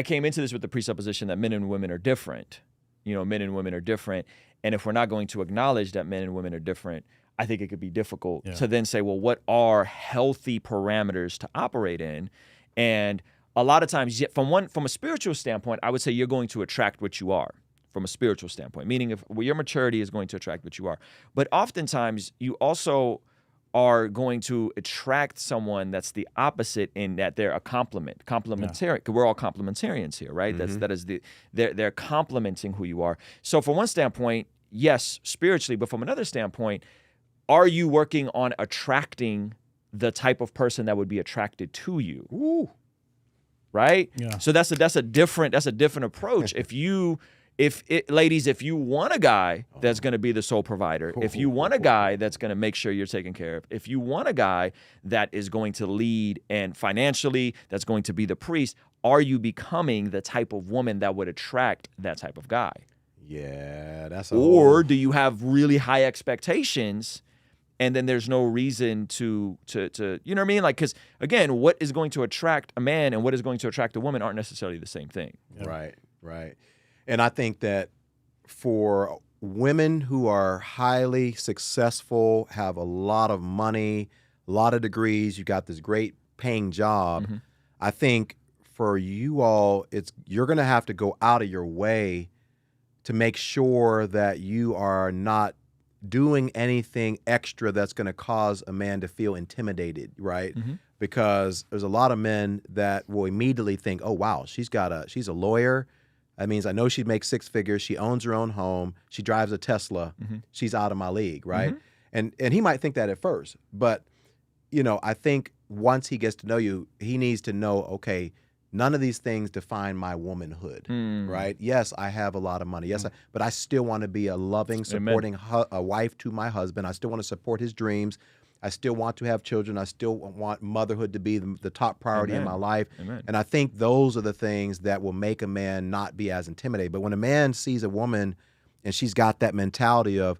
came into this with the presupposition that men and women are different. You know, men and women are different. And if we're not going to acknowledge that men and women are different, I think it could be difficult to then say, well, what are healthy parameters to operate in? And a lot of times, from a spiritual standpoint, I would say you're going to attract what you are from a spiritual standpoint, meaning your maturity is going to attract what you are. But oftentimes, you also are going to attract someone that's the opposite in that they're a complementary. Because we're all complementarians here, right? They're complementing who you are. So from one standpoint, yes, spiritually, but from another standpoint, are you working on attracting the type of person that would be attracted to you? Ooh. Right? Yeah. So that's a different approach. Ladies, if you want a guy that's going to be the sole provider, if you want a guy that's going to make sure you're taken care of, if you want a guy that is going to lead and financially, that's going to be the priest, are you becoming the type of woman that would attract that type of guy? Yeah, that's. Or do you have really high expectations? And then there's no reason to you know what I mean? Like, because again, what is going to attract a man and what is going to attract a woman aren't necessarily the same thing. Right. And I think that for women who are highly successful, have a lot of money, a lot of degrees, you got this great paying job, I think for you all, you're going to have to go out of your way to make sure that you are not doing anything extra that's going to cause a man to feel intimidated, right? Because there's a lot of men that will immediately think, oh, wow, she's a lawyer. That means I know she makes six figures. She owns her own home. She drives a Tesla. She's out of my league, right? And he might think that at first. But, I think once he gets to know you, he needs to know, okay, none of these things define my womanhood, right? Yes, I have a lot of money. Yes, but I still want to be a loving, supporting a wife to my husband. I still want to support his dreams. I still want to have children. I still want motherhood to be the top priority in my life. And I think those are the things that will make a man not be as intimidated. But when a man sees a woman and she's got that mentality of,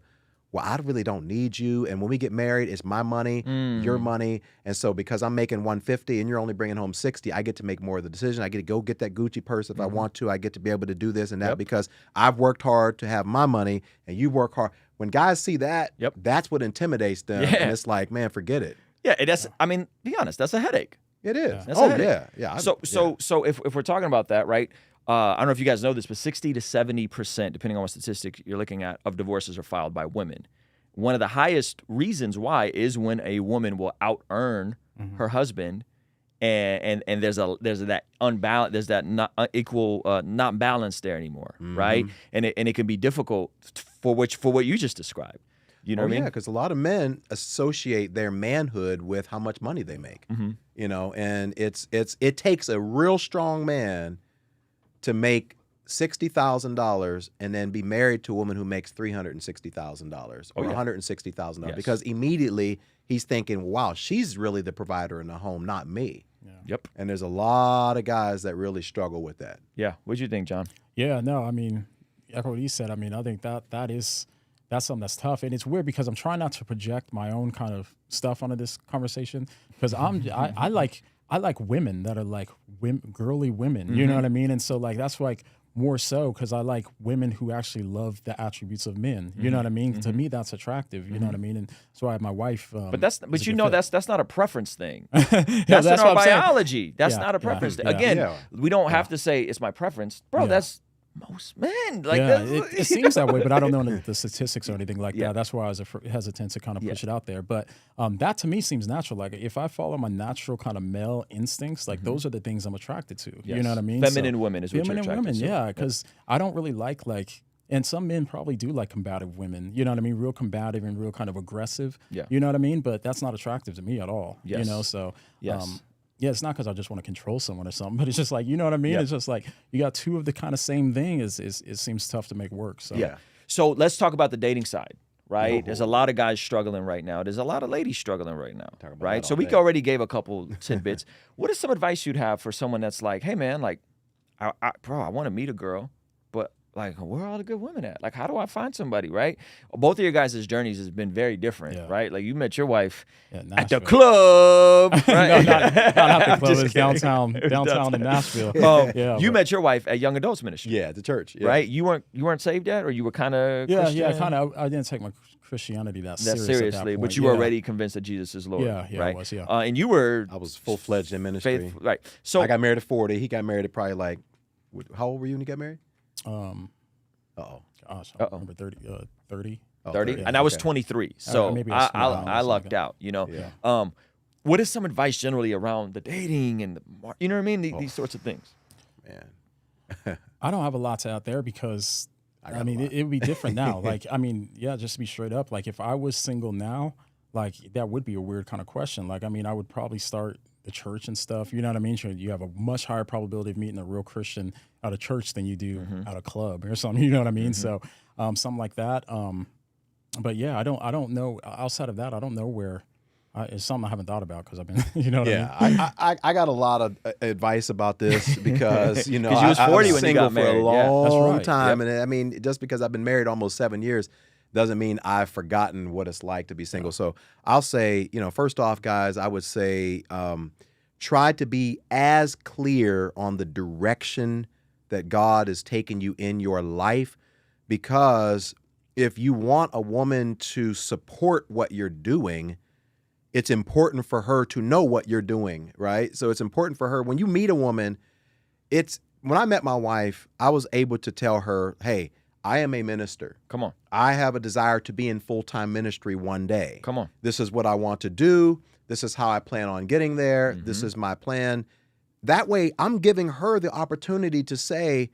well, I really don't need you. And when we get married, it's my money, your money. And so because I'm making 150 and you're only bringing home 60, I get to make more of the decision. I get to go get that Gucci purse if I want to. I get to be able to do this and that because I've worked hard to have my money and you work hard. When guys see that, that's what intimidates them. And it's like, man, forget it. Yeah, that's, I mean, be honest, that's a headache. It is. That's a headache. Yeah. So if we're talking about that, right? I don't know if you guys know this, but 60 to 70%, depending on what statistic you're looking at, of divorces are filed by women. One of the highest reasons why is when a woman will out-earn her husband, and there's that unbalance, there's that not equal, not balanced there anymore, right? And it can be difficult for what you just described. You know what I mean? Yeah, because a lot of men associate their manhood with how much money they make. You know, and it takes a real strong man to make $60,000 and then be married to a woman who makes $360,000 or $160,000 because immediately he's thinking, wow, she's really the provider in the home, not me. Yep. And there's a lot of guys that really struggle with that. Yeah. What'd you think, John? Yeah, no, I mean, echo what he said. I mean, I think that's something that's tough. And it's weird because I'm trying not to project my own kind of stuff onto this conversation because I like women that are like girly women, you know what I mean? And so like, that's like more so because I like women who actually love the attributes of men, you know what I mean? To me, that's attractive, you know what I mean? And so I have my wife. But that's not a preference thing. Yeah, that's in our what I'm saying. biology. That's not a preference thing. Again, we don't have to say it's my preference. Bro, that's most men. Like it seems that way, but I don't know the statistics or anything like that. That's why I was hesitant to kind of push it out there. But that to me seems natural. Like if I follow my natural kind of male instincts, like those are the things I'm attracted to. You know what I mean? Feminine women is what you're attracted women, to. yeah. Because I don't really like, and some men probably do like combative women. You know what I mean? Real combative and real kind of aggressive. Yeah. You know what I mean? But that's not attractive to me at all. Yes. You know, so Yes. yeah, it's not because I just want to control someone or something, but it's just like, you know what I mean? It's just like you got two of the kind of same thing. It seems tough to make work. So So let's talk about the dating side, right? There's a lot of guys struggling right now. There's a lot of ladies struggling right now, right? So we already gave a couple tidbits. What is some advice you'd have for someone that's like, hey man, like, bro, I want to meet a girl, but like, where are all the good women at? Like, how do I find somebody, right? Both of your guys' journeys has been very different, right? Like, you met your wife at the club, right? not the club. It's downtown in Nashville. You met your wife at Young Adults Ministry. Yeah, the church. Yeah. Right? You weren't saved yet, or you were kind of Christian? Yeah, kind of. I didn't take my Christianity that seriously, at that point. But you were already convinced that Jesus is Lord. Yeah, right? I was. Yeah, and you were. I was full-fledged in ministry. Right. So I got married at 40. He got married at probably like, how old were you when you got married? Gosh, I remember 30. 30, yeah, and I was 23, so maybe I lucked out. You know, what is some advice generally around the dating and you know what I mean? These sorts of things. Man, I don't have a lot to out there because I mean it would be different now. Like I mean, just to be straight up, like if I was single now, like that would be a weird kind of question. Like I mean, I would probably start the church and stuff. You know what I mean? You have a much higher probability of meeting a real Christian at a church than you do at a club or something. You know what I mean? So something like that. But yeah, I don't know. Outside of that, I don't know where. It's something I haven't thought about because I've been, you know what I mean? I got a lot of advice about this because, you know, you was 40 I was when you single got married. for a long right. time. And I mean, just because I've been married almost 7 years doesn't mean I've forgotten what it's like to be single. So I'll say, you know, first off, guys, I would say try to be as clear on the direction that God is taking you in your life, because if you want a woman to support what you're doing, it's important for her to know what you're doing, right? So it's important for her. When you meet a woman, when I met my wife, I was able to tell her, hey, I am a minister. Come on. I have a desire to be in full-time ministry one day. Come on. This is what I want to do. This is how I plan on getting there. This is my plan. That way, I'm giving her the opportunity to say,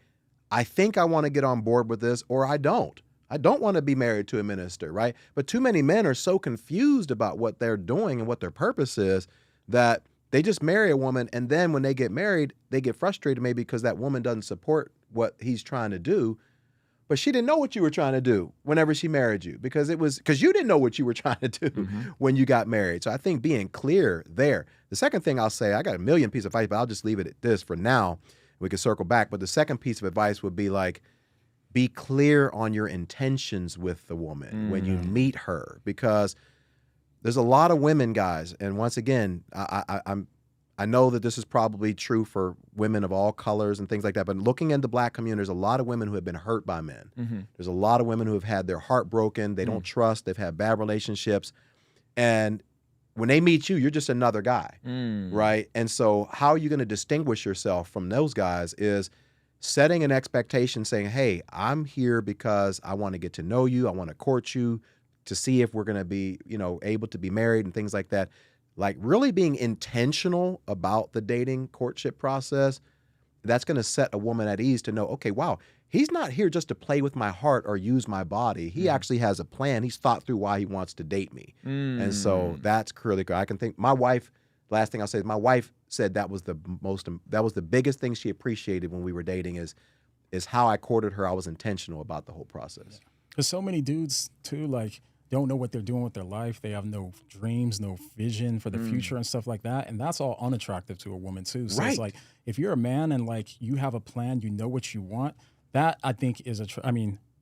I think I want to get on board with this, or I don't. I don't want to be married to a minister, right? But too many men are so confused about what they're doing and what their purpose is that they just marry a woman, and then when they get married, they get frustrated maybe because that woman doesn't support what he's trying to do. But she didn't know what you were trying to do whenever she married you, because you didn't know what you were trying to do when you got married. So I think being clear there. The second thing I'll say, I got a million pieces of advice, but I'll just leave it at this for now. We can circle back. But the second piece of advice would be like, be clear on your intentions with the woman when you meet her, because there's a lot of women, guys, and once again, I know that this is probably true for women of all colors and things like that, but looking in the Black community, there's a lot of women who have been hurt by men. There's a lot of women who have had their heart broken. They don't trust. They've had bad relationships. And when they meet you, you're just another guy, right? And so how are you going to distinguish yourself from those guys is setting an expectation, saying, hey, I'm here because I want to get to know you. I want to court you to see if we're going to be, able to be married and things like that. Like really being intentional about the dating courtship process, that's going to set a woman at ease to know, okay, wow, he's not here just to play with my heart or use my body. He actually has a plan. He's thought through why he wants to date me. And so that's critical. I can think my wife, last thing I'll say is my wife said that was the biggest thing she appreciated when we were dating is how I courted her. I was intentional about the whole process. Because so many dudes too, like, don't know what they're doing with their life. They have no dreams, no vision for the future and stuff like that. And that's all unattractive to a woman too. So it's like, if you're a man and like you have a plan, you know what you want, that I think is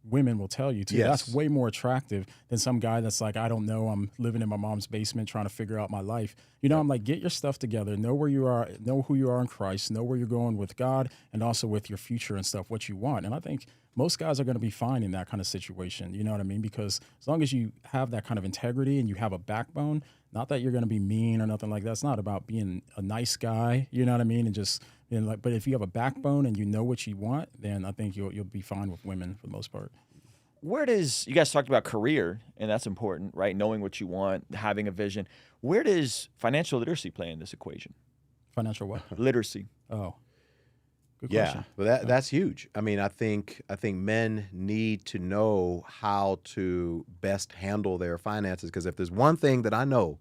women will tell you too. Yes. That's way more attractive than some guy that's like, I don't know, I'm living in my mom's basement trying to figure out my life. I'm like, get your stuff together, know where you are, know who you are in Christ, know where you're going with God, and also with your future and stuff, what you want. And I think most guys are going to be fine in that kind of situation. You know what I mean? Because as long as you have that kind of integrity and you have a backbone, not that you're going to be mean or nothing like that. It's not about being a nice guy, you know what I mean? And just being like, but if you have a backbone and you know what you want, then I think you'll be fine with women for the most part. You guys talked about career, and that's important, right? Knowing what you want, having a vision. Where does financial literacy play in this equation? Financial what? Literacy. Oh, good Yeah, question. well, that's huge. I mean, I think men need to know how to best handle their finances, because if there's one thing that I know,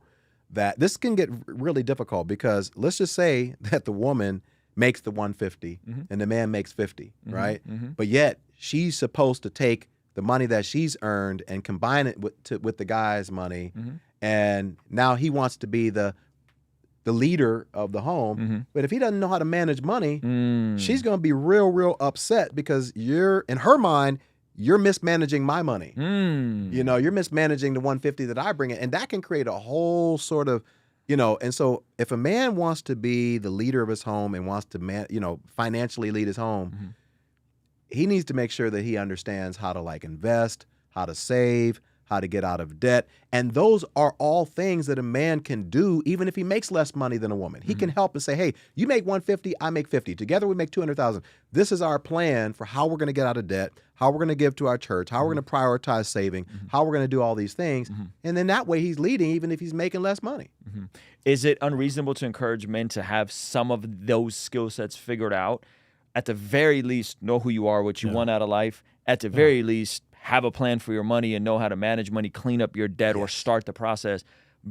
that this can get really difficult, because let's just say that the woman makes the 150 and the man makes 50, right? But yet she's supposed to take the money that she's earned and combine it with the guy's money, and now he wants to be the leader of the home. But if he doesn't know how to manage money, she's going to be real upset, because in her mind, you're mismanaging my money. You're mismanaging the 150 that I bring in, and that can create a whole sort of, and so if a man wants to be the leader of his home and wants to financially lead his home, he needs to make sure that he understands how to invest, how to save, how to get out of debt. And those are all things that a man can do even if he makes less money than a woman. He can help and say, hey, you make 150, I make 50. Together we make 200,000. This is our plan for how we're going to get out of debt, how we're going to give to our church, how we're going to prioritize saving, how we're going to do all these things. And then that way he's leading even if he's making less money. Is it unreasonable to encourage men to have some of those skill sets figured out? At the very least, know who you are, what you want out of life. At the very least, have a plan for your money and know how to manage money, clean up your debt, or start the process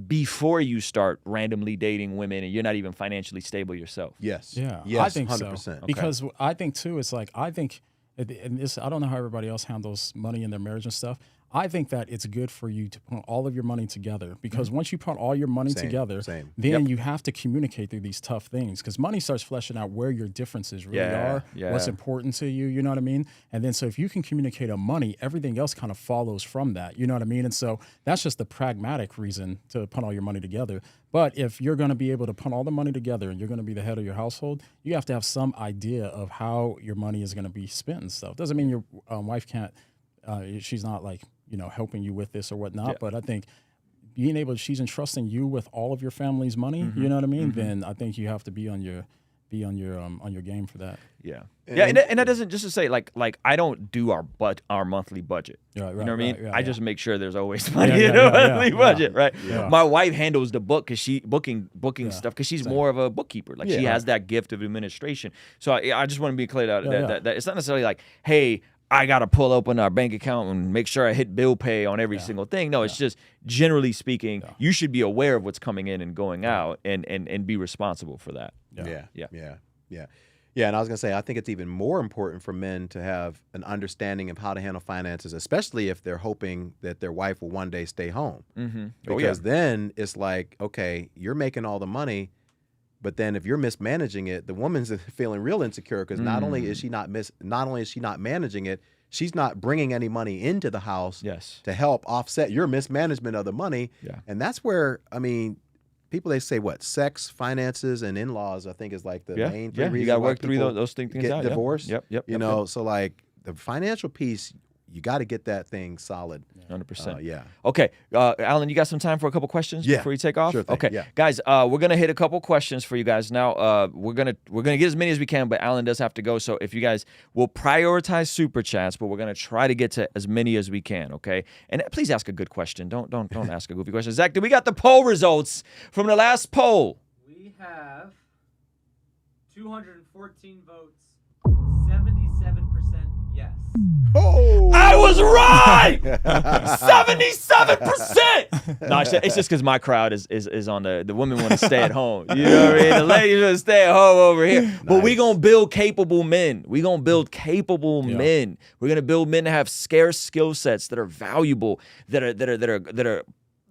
before you start randomly dating women and you're not even financially stable yourself. Yes. Yeah, yes, I think 100%. so. Because I think too, it's like, I don't know how everybody else handles money in their marriage and stuff. I think that it's good for you to put all of your money together, because once you put all your money together, then you have to communicate through these tough things, because money starts fleshing out where your differences really are, what's important to you, you know what I mean? And then so if you can communicate on money, everything else kind of follows from that, you know what I mean? And so that's just the pragmatic reason to put all your money together. But if you're going to be able to put all the money together and you're going to be the head of your household, you have to have some idea of how your money is going to be spent and stuff. Doesn't mean your wife can't, she's not helping you with this or whatnot. But I think she's entrusting you with all of your family's money, you know what I mean? Then I think you have to be on your game for that. Yeah. And that doesn't, just to say, like I don't do our monthly budget. Right, you know what I mean? Right, I just make sure there's always money in the monthly budget, right? Yeah. My wife handles the book, because booking stuff, because she's more of a bookkeeper. Like she has that gift of administration. So I just want to be clear that it's not necessarily like, hey, I got to pull open our bank account and make sure I hit bill pay on every single thing. No, it's just, generally speaking, you should be aware of what's coming in and going out and be responsible for that. Yeah, and I was going to say, I think it's even more important for men to have an understanding of how to handle finances, especially if they're hoping that their wife will one day stay home. Because then it's like, okay, you're making all the money. But then if you're mismanaging it, the woman's feeling real insecure because not only is she not managing it, she's not bringing any money into the house to help offset your mismanagement of the money. Yeah. And that's where, I mean, people, they say what? Sex, finances, and in-laws, I think is like the main three reasons. You got to why work through people those things get out. divorced. Yep. You know, so like the financial piece, you got to get that thing solid. 100%. Yeah. Okay, Alan, you got some time for a couple questions before you take off? Sure thing. Okay, Yeah. guys, we're gonna hit a couple questions for you guys now. We're gonna get as many as we can, but Alan does have to go. So if you guys will prioritize super chats, but we're gonna try to get to as many as we can. Okay, and please ask a good question. Don't ask a goofy question. Zach, do we got the poll results from the last poll? We have 214 votes, 77% yes. Oh, I was right. 77%. No, it's just because my crowd is on the women want to stay at home. You know what I mean? The ladies want to stay at home over here. But we gonna build capable men. We gonna build capable men. We're gonna build men that have scarce skill sets that are valuable, that are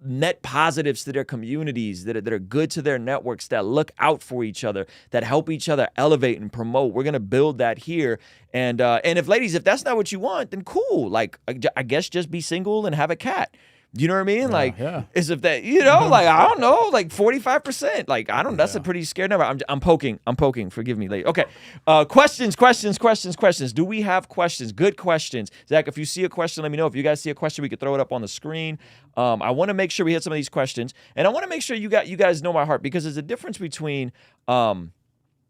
net positives to their communities, that are good to their networks, that look out for each other, that help each other elevate and promote. We're gonna build that here. And if ladies, if that's not what you want, then cool. Like I guess just be single and have a cat. You know what I mean? As if that, like, I don't know, like 45%. Like, I don't, that's a pretty scary number. I'm poking. Forgive me, lady. Okay. Questions. Do we have questions? Good questions. Zach, if you see a question, let me know. If you guys see a question, we could throw it up on the screen. I want to make sure we hit some of these questions. And I want to make sure you guys know my heart, because there's a difference between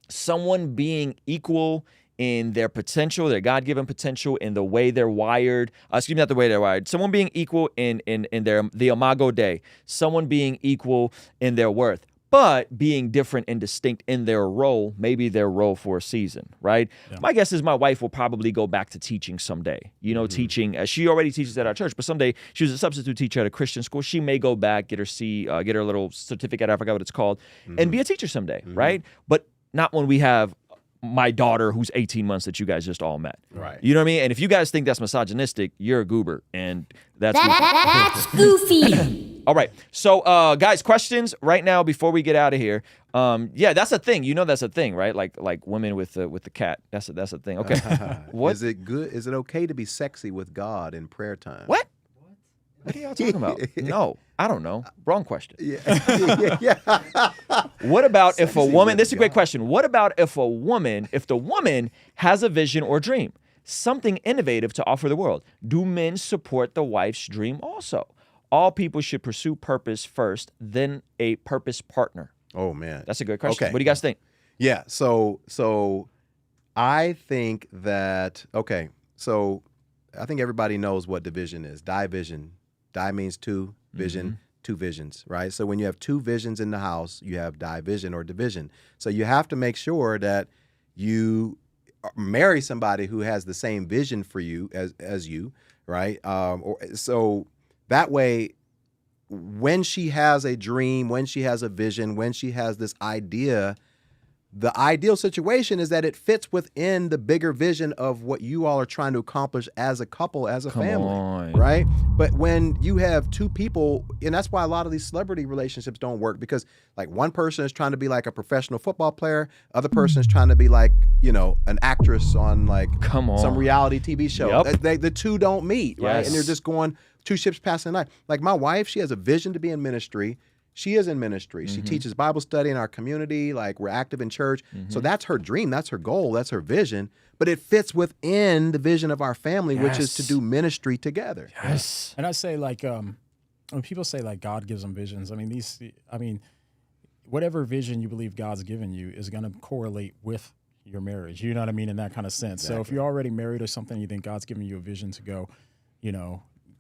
someone being equal in their potential, their God-given potential, in the way they're wired. Not the way they're wired. Someone being equal in the imago Dei. Someone being equal in their worth, but being different and distinct in their role, maybe their role for a season, right? Yeah. My guess is my wife will probably go back to teaching someday. Teaching. She already teaches at our church, but someday she was a substitute teacher at a Christian school. She may go back, get her little certificate, I forgot what it's called, and be a teacher someday, right? But not when we have my daughter who's 18 months that you guys just all met. Right. You know what I mean? And if you guys think that's misogynistic, you're a goober, and that's goofy. All right. So, guys, questions right now before we get out of here. That's a thing. That's a thing, right? Like women with the cat. That's a thing. Okay. What is it good? Is it okay to be sexy with God in prayer time? What are y'all talking about? No, I don't know. Wrong question. Yeah. What about if a woman, this is a great question. What about if the woman has a vision or dream, something innovative to offer the world? Do men support the wife's dream also? All people should pursue purpose first, then a purpose partner. Oh, man. That's a good question. Okay. What do you guys think? Yeah. So I think that, so I think everybody knows what division is. Division. Di means two, vision, two visions, right? So when you have two visions in the house, you have division or division. So you have to make sure that you marry somebody who has the same vision for you as you, right? So that way, when she has a dream, when she has a vision, when she has this idea, the ideal situation is that it fits within the bigger vision of what you all are trying to accomplish as a couple, as a family, right? But when you have two people, and that's why a lot of these celebrity relationships don't work, because like one person is trying to be like a professional football player, other person is trying to be like, an actress on like some reality TV show. Yep. The two don't meet, right? And they're just going two ships passing the night. Like my wife, she has a vision to be in ministry. She is in ministry. She teaches Bible study in our community. Like we're active in church. So that's her dream. That's her goal. That's her vision. But it fits within the vision of our family, which is to do ministry together. Yes. And I say like, when people say like God gives them visions, whatever vision you believe God's given you is going to correlate with your marriage. You know what I mean? In that kind of sense. Exactly. So if you're already married or something, you think God's giving you a vision to go,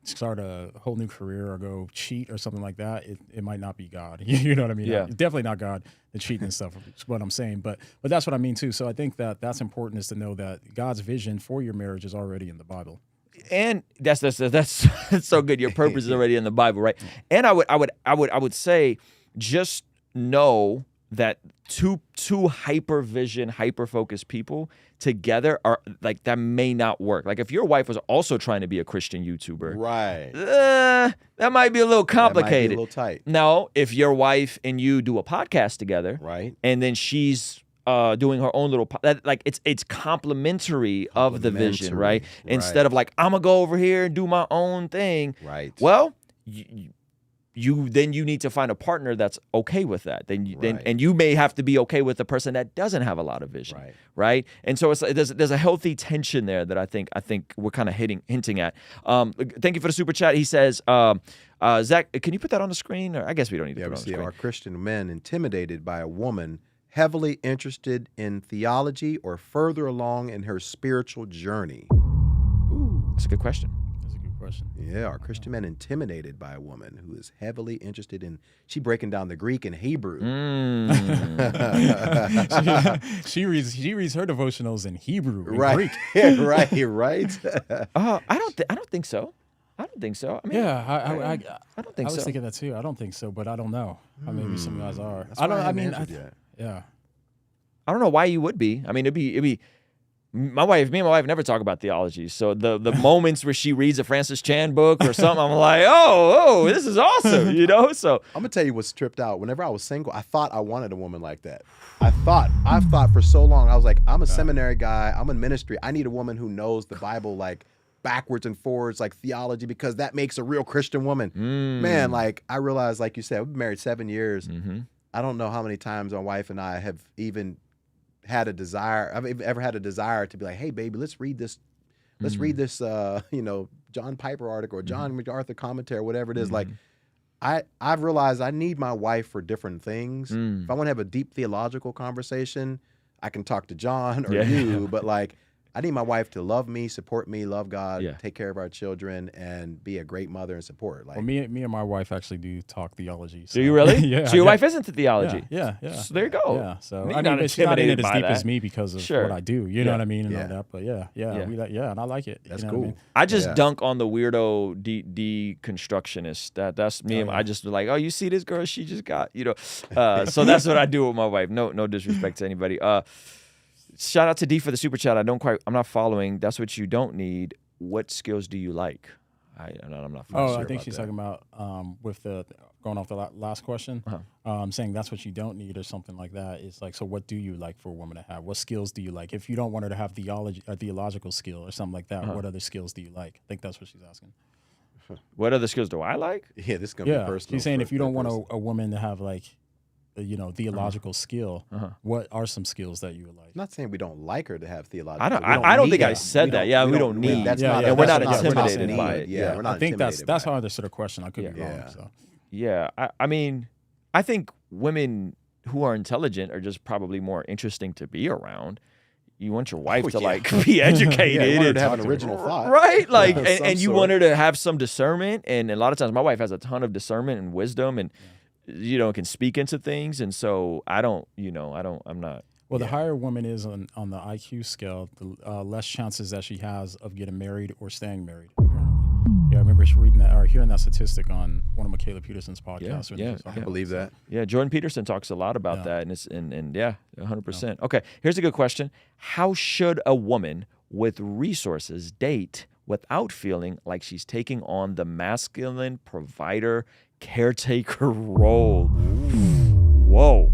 start a whole new career or go cheat or something like that, it might not be God. You know what I mean? Yeah. It's definitely not God, the cheating and stuff is what I'm saying. But that's what I mean too. So I think that's important, is to know that God's vision for your marriage is already in the Bible. And that's so good. Your purpose is already in the Bible, right? And I would say, just know that two two hyper vision, hyper focused people together are like that may not work. Like if your wife was also trying to be a Christian YouTuber, Right. that might be a little That might be complicated. a little tight. Now, if your wife and you do a podcast together, Right. and then she's doing her own little like it's complementary of the vision, right? Complementary, Instead of like I'm gonna go over here and do my own thing. Right. Well, you need to find a partner that's okay with that. Then Right. and you may have to be okay with the person that doesn't have a lot of vision, Right. right? And so there's a healthy tension there that I think we're kind of hinting at. Thank you for the super chat. He says, Zach, can you put that on the screen? Or I guess we don't need to Yeah, put we it on the see, screen. are Christian men intimidated by a woman heavily interested in theology or further along in her spiritual journey? Ooh, that's a good question. That's a good question. Yeah, are Christian men intimidated by a woman who is heavily interested in, she breaking down the Greek and Hebrew. She reads her devotionals in Hebrew, in Right. Greek. right. I don't think so. I don't think so. I mean, Yeah, I don't think I was so. thinking that too. I don't think so, but I don't know. Maybe some guys are. That's I don't. why I haven't mean, answered yet. yeah. I don't know why you would be. I mean, it'd be. Me and my wife never talk about theology. So the moments where she reads a Francis Chan book or something, I'm like, oh, this is awesome, you know. So I'm gonna tell you what's tripped out. Whenever I was single, I thought I wanted a woman like that. I've thought for so long. I was like, I'm a seminary guy. I'm in ministry. I need a woman who knows the Bible like backwards and forwards, like theology, because that makes a real Christian woman. Man, like I realized, like you said, we've been married 7 years. I don't know how many times my wife and I have even had a desire. I've ever had a desire to be like, hey, baby, let's read this. Let's read this, John Piper article or John MacArthur commentary, whatever it is. Like, I've realized I need my wife for different things. If I want to have a deep theological conversation, I can talk to John or you. But like, I need my wife to love me, support me, love God, take care of our children, and be a great mother and support. Like, Well, me and my wife actually do talk theology. So. do you really? Yeah. So your wife is into theology. Yeah. So there you go. Yeah. So You're I not mean, but she's not in it intimidated as by deep that. as me because of Sure. what I do. You know what I mean, and Yeah. all that. But yeah, and I like it. That's you know what I cool. mean? I just Yeah. dunk on the weirdo deconstructionist. That's me. I just like, oh, you see this girl? She just got, So that's what I do with my wife. No disrespect to anybody. Shout out to D for the super chat. I'm not following. That's what you don't need. What skills do you like? I'm not. Oh, sure I think about she's that. talking about with the going off the last question, saying that's what you don't need or something like that. It's like, so what do you like for a woman to have? What skills do you like? If you don't want her to have theological skill or something like that, what other skills do you like? I think that's what she's asking. What other skills do I like? yeah, this is gonna be personal. She's saying for if you don't want person. a woman to have like, theological skill, what are some skills that you would like? I'm not saying we don't like her to have theological. I don't. We I don't need think I that. said that. Yeah, we don't need. That's Yeah, not. yeah, and we're that's not not- intimidated that's by not it. Yeah, we're not. I think that's intimidated how I by it. understood the question. I could be wrong. Yeah. So. Yeah, I mean, I think women who are intelligent are just probably more interesting to be around. You want your wife to like be educated, Yeah, you want her and to have an original thought. right? Like, Of and some you sort. want her to have some discernment. And a lot of times, my wife has a ton of discernment and wisdom, and can speak into things. And so I'm not. Well, the higher a woman is on the IQ scale, the less chances that she has of getting married or staying married. Apparently, yeah, I remember reading that or hearing that statistic on one of Michaela Peterson's podcasts. when she was I talking believe about that. Yeah, Jordan Peterson talks a lot about that, and it's and 100%. Okay, here's a good question: how should a woman with resources date without feeling like she's taking on the masculine provider caretaker role? Whoa,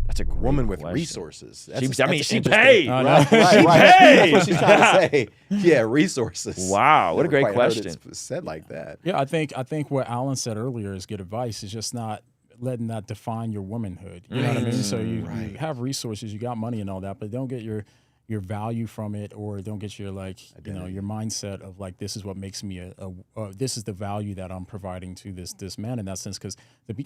that's a great Woman with question. resources. She That's pays. interesting. I know. Right. She That's pays. what she's trying to say. Yeah, resources. Wow, what a Never great quite heard question. it said like that. Yeah, I think what Alan said earlier is good advice. Is just not letting that define your womanhood. You know what I mean? So you have resources, you got money and all that, but don't get your value from it, or don't get your your mindset of like, this is what makes me this is the value that I'm providing to this man in that sense. Because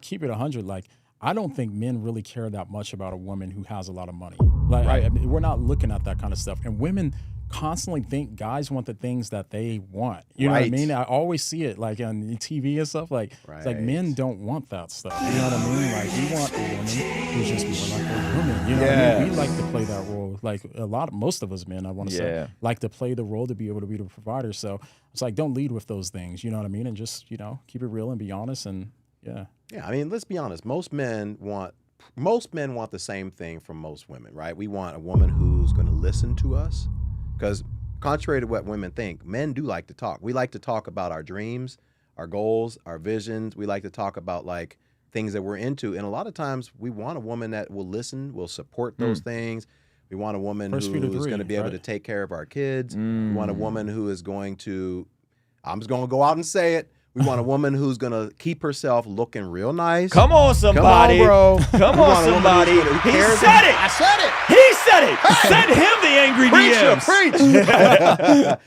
keep it 100, like, I don't think men really care that much about a woman who has a lot of money. Like, I mean, we're not looking at that kind of stuff. And women constantly think guys want the things that they want. You know what I mean? I always see it like on TV and stuff. Like, it's like men don't want that stuff. You know what I mean? Like, we want a woman who's just more like a woman. You know what I mean? We like to play that role. Like most of us men, I want to say, like to play the role to be able to be the provider. So it's like, don't lead with those things. You know what I mean? And just, keep it real and be honest and Yeah, I mean, let's be honest. Most men want most men want the same thing from most women, right? We want a woman who's going to listen to us, because contrary to what women think, men do like to talk. We like to talk about our dreams, our goals, our visions. We like to talk about like things that we're into. And a lot of times we want a woman that will listen, will support those things. We want a woman who's going to be able to take care of our kids. We want a woman who is going to, I'm just going to go out and say it, we want a woman who's going to keep herself looking real nice. Come on, somebody. Come on, bro. Come on, somebody. He said it. I said it. He said it. Send him the angry DMs.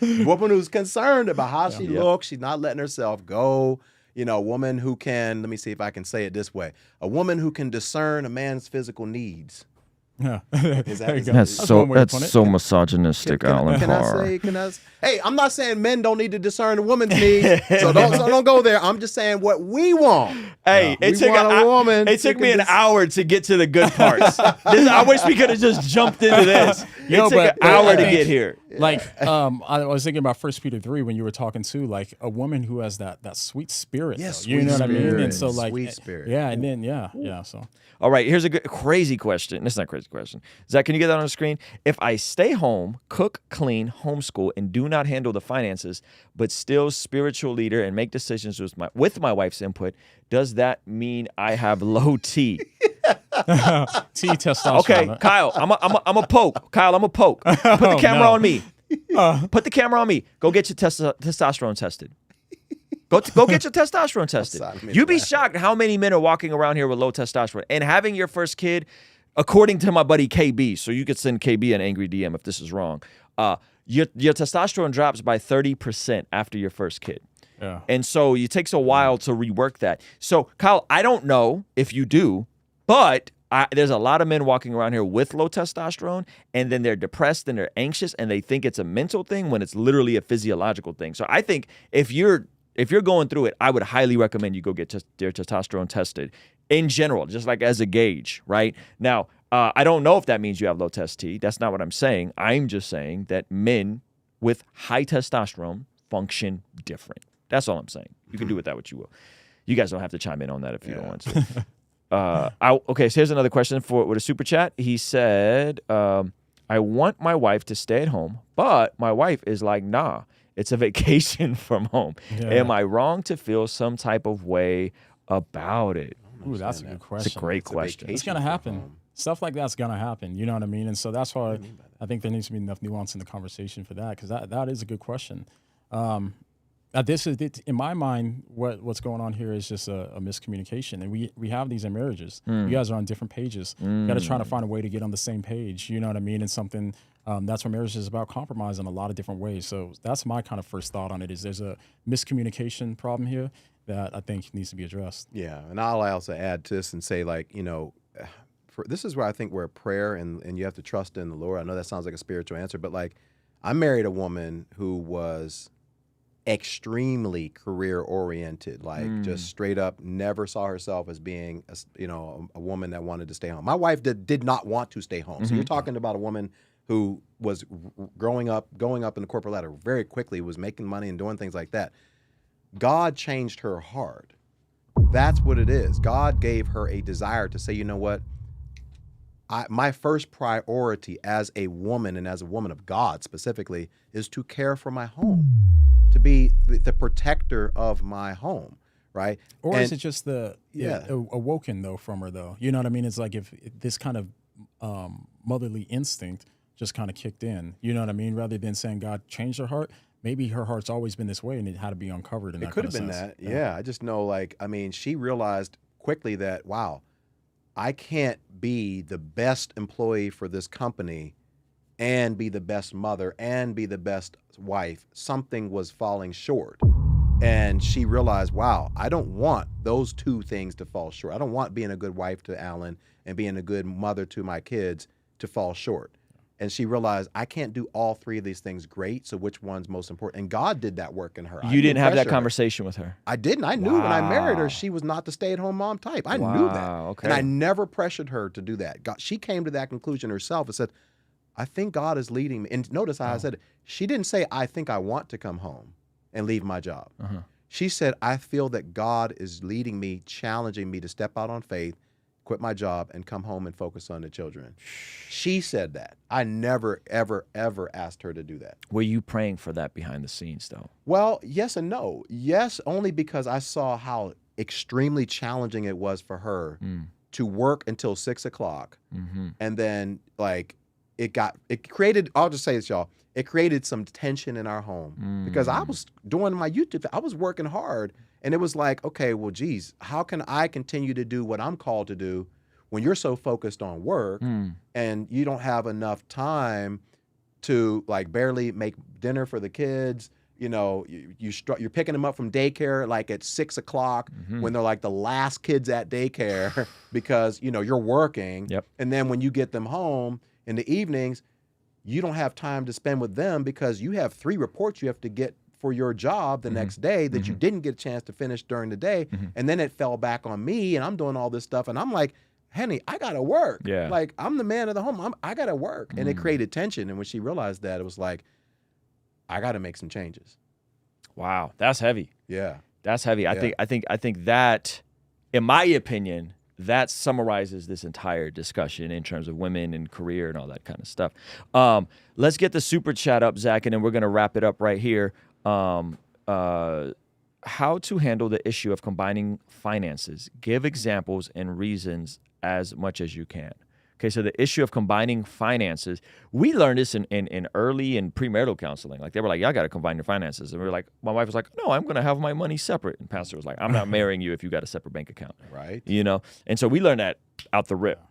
Preach. Woman who's concerned about how she looks. She's not letting herself go. You know, a woman who can, let me see if I can say it this way, a woman who can discern a man's physical needs. Yeah. That's so misogynistic, Alan Parr. Hey, I'm not saying men don't need to discern a woman's needs, so don't go there. I'm just saying what we want. Hey, it took me an hour to get to the good parts. I wish we could have just jumped into this. It took an hour to get here. Like, I was thinking about 1 Peter 3 when you were talking too, like a woman who has that sweet spirit. Yes, you know what I mean? And so like, sweet spirit. Yeah, and then so. All right, here's a crazy question. This is not a crazy question. Zach, can you get that on the screen? If I stay home, cook, clean, homeschool, and do not handle the finances, but still spiritual leader and make decisions with my wife's input, does that mean I have low T? T testosterone. Okay, Kyle, I'm a poke. Kyle, I'm a poke. Put the camera on me. Put the camera on me. Go get your testosterone tested. Go get your testosterone tested. You'd be shocked how many men are walking around here with low testosterone. And having your first kid, according to my buddy KB, so you could send KB an angry DM if this is wrong, your testosterone drops by 30% after your first kid. Yeah. And so it takes a while to rework that. So, Kyle, I don't know if you do, but there's a lot of men walking around here with low testosterone, and then they're depressed and they're anxious, and they think it's a mental thing when it's literally a physiological thing. So I think if you're going through it, I would highly recommend you go get your testosterone tested in general, just like as a gauge, right? Now, I don't know if that means you have low test T. That's not what I'm saying. I'm just saying that men with high testosterone function different. That's all I'm saying. You can do with that what you will. You guys don't have to chime in on that if you don't want to. Okay, so here's another question with a super chat. He said, I want my wife to stay at home, but my wife is like, nah. It's a vacation from home. Yeah. Am I wrong to feel some type of way about it? Ooh, that's a good question. It's a great question. It's going to happen. Stuff like that's going to happen. You know what I mean? And so that's why I think there needs to be enough nuance in the conversation for that, because that is a good question. In my mind, what's going on here is just a miscommunication. And we have these in marriages. You guys are on different pages. You got to try to find a way to get on the same page. You know what I mean? And something... that's what marriage is about, compromise in a lot of different ways. So that's my kind of first thought on it, is there's a miscommunication problem here that I think needs to be addressed. Yeah, and I'll also add to this and say, like, this is where I think where prayer and you have to trust in the Lord. I know that sounds like a spiritual answer, but like, I married a woman who was extremely career oriented, like just straight up never saw herself as being, a woman that wanted to stay home. My wife did not want to stay home. So you're talking about a woman who was going up in the corporate ladder very quickly, was making money and doing things like that. God changed her heart. That's what it is. God gave her a desire to say, you know what? My first priority as a woman, and as a woman of God specifically, is to care for my home, to be the protector of my home, right? Is it just awoken though from her though? You know what I mean? It's like if this kind of motherly instinct just kind of kicked in, you know what I mean? Rather than saying God changed her heart, maybe her heart's always been this way and it had to be uncovered. It could have been that. Yeah. I just know, she realized quickly that, wow, I can't be the best employee for this company and be the best mother and be the best wife. Something was falling short. And she realized, wow, I don't want those two things to fall short. I don't want being a good wife to Alan and being a good mother to my kids to fall short. And she realized, I can't do all three of these things great, so which one's most important? And God did that work in her. You didn't have that conversation with her? I didn't. I knew when I married her, she was not the stay-at-home mom type. I knew that. Okay. And I never pressured her to do that. She came to that conclusion herself and said, I think God is leading me. And notice how I said it. She didn't say, I think I want to come home and leave my job. She said, I feel that God is leading me, challenging me to step out on faith, quit my job, and come home and focus on the children. She said that. I never, ever, ever asked her to do that. Were you praying for that behind the scenes, though? Well, yes and no. Yes, only because I saw how extremely challenging it was for her to work until 6 o'clock. And then, like, it created, I'll just say this, y'all, it created some tension in our home because I was doing my YouTube, I was working hard. And it was like, okay, well, geez, how can I continue to do what I'm called to do when you're so focused on work and you don't have enough time to like barely make dinner for the kids? You know, you're picking them up from daycare like at 6 o'clock when they're like the last kids at daycare because, you know, you're working. Yep. And then when you get them home in the evenings, you don't have time to spend with them because you have 3 reports you have to get for your job the next day that you didn't get a chance to finish during the day. And then it fell back on me and I'm doing all this stuff. And I'm like, Henny, I got to work. Yeah. Like, I'm the man of the home. I got to work. And it created tension. And when she realized that, it was like, I got to make some changes. Wow, that's heavy. Yeah. That's heavy. Yeah. I think that, in my opinion, that summarizes this entire discussion in terms of women and career and all that kind of stuff. Let's get the super chat up, Zach, and then we're going to wrap it up right here. How to handle the issue of combining finances. Give examples and reasons as much as you can. Okay, so the issue of combining finances, we learned this in early and premarital counseling. Like, they were like, y'all got to combine your finances. And we were like, my wife was like, no, I'm going to have my money separate. And pastor was like, I'm not marrying you if you got a separate bank account. Right. You know? And so we learned that out the rip.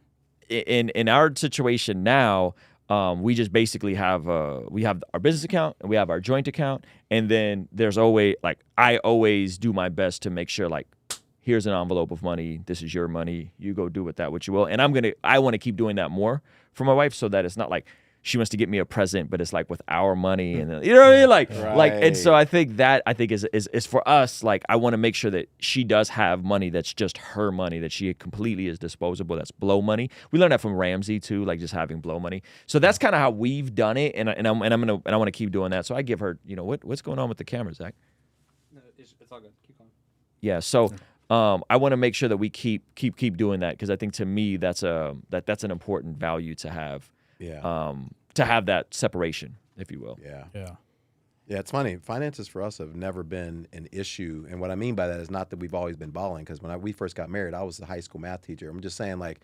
In our situation now, we just basically have we have our business account and we have our joint account, and then there's always, like, I always do my best to make sure, like, here's an envelope of money, this is your money, you go do with that what you will. And I want to keep doing that more for my wife, so that it's not like she wants to get me a present, but it's like with our money, and you know what I mean, like, and so I think is for us. Like, I want to make sure that she does have money that's just her money, that she completely is disposable. That's blow money. We learned that from Ramsey too, like just having blow money. So that's kind of how we've done it, and I want to keep doing that. So I give her, you know, what's going on with the camera, Zach? No, it's all good. Keep going. Yeah. So I want to make sure that we keep doing that, because I think, to me, that's an important value to have. Yeah. To have that separation, if you will. Yeah. Yeah. Yeah, it's funny. Finances for us have never been an issue. And what I mean by that is not that we've always been balling, because when we first got married, I was a high school math teacher. I'm just saying, like,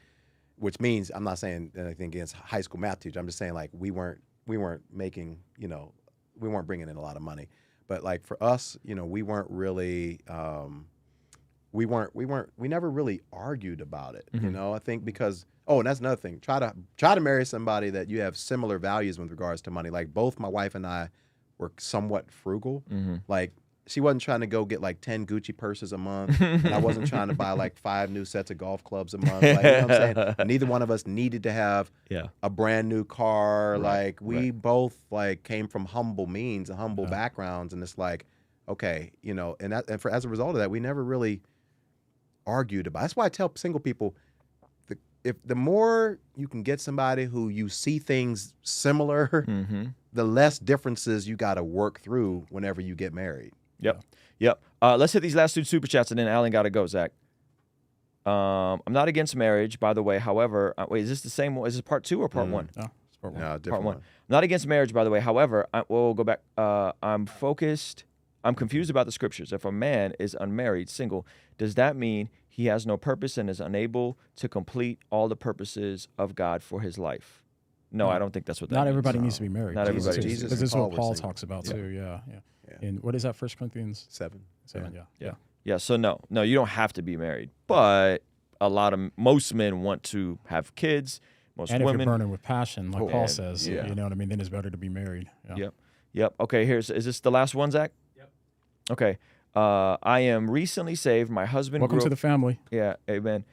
which means I'm not saying anything against high school math teacher. I'm just saying, like, we weren't making, you know, we weren't bringing in a lot of money. But, like, for us, you know, we weren't really we never really argued about it. You know, I think because, and that's another thing. Try to marry somebody that you have similar values with regards to money. Like, both my wife and I were somewhat frugal. Like, she wasn't trying to go get like 10 Gucci purses a month, and I wasn't trying to buy like 5 new sets of golf clubs a month. Like, you know what I'm saying? Neither one of us needed to have a brand new car. Like, we both like came from humble means and humble backgrounds, and it's like, okay, you know, as a result of that, we never really argued about. That's why I tell single people, if the more you can get somebody who you see things similar, the less differences you got to work through whenever you get married. Yep. Let's hit these last 2 super chats, and then Alan got to go, Zach. I'm not against marriage, by the way. However, wait, is this the same one? Is this part 2 or part 1? No, it's part 1. No, different Part 1. one. I'm not against marriage, by the way. However, we'll go back. I'm confused about the scriptures. If a man is unmarried, single, does that mean he has no purpose and is unable to complete all the purposes of God for his life? No, I don't think that's what that means. Not everybody needs to be married. Not everybody. Jesus Because this is and what Paul Paul were single. talks about too. Yeah. Yeah. And what is that? 1 Corinthians 7. 7. Yeah. So no, you don't have to be married, but most men want to have kids. Most And women. if you're burning with passion, like Paul and- says, yeah. you know what I mean, then it's better to be married. Yeah. Yep. Okay. Is this the last one, Zach? Yep. Okay. I am recently saved. My husband. Welcome to the family. Yeah, amen.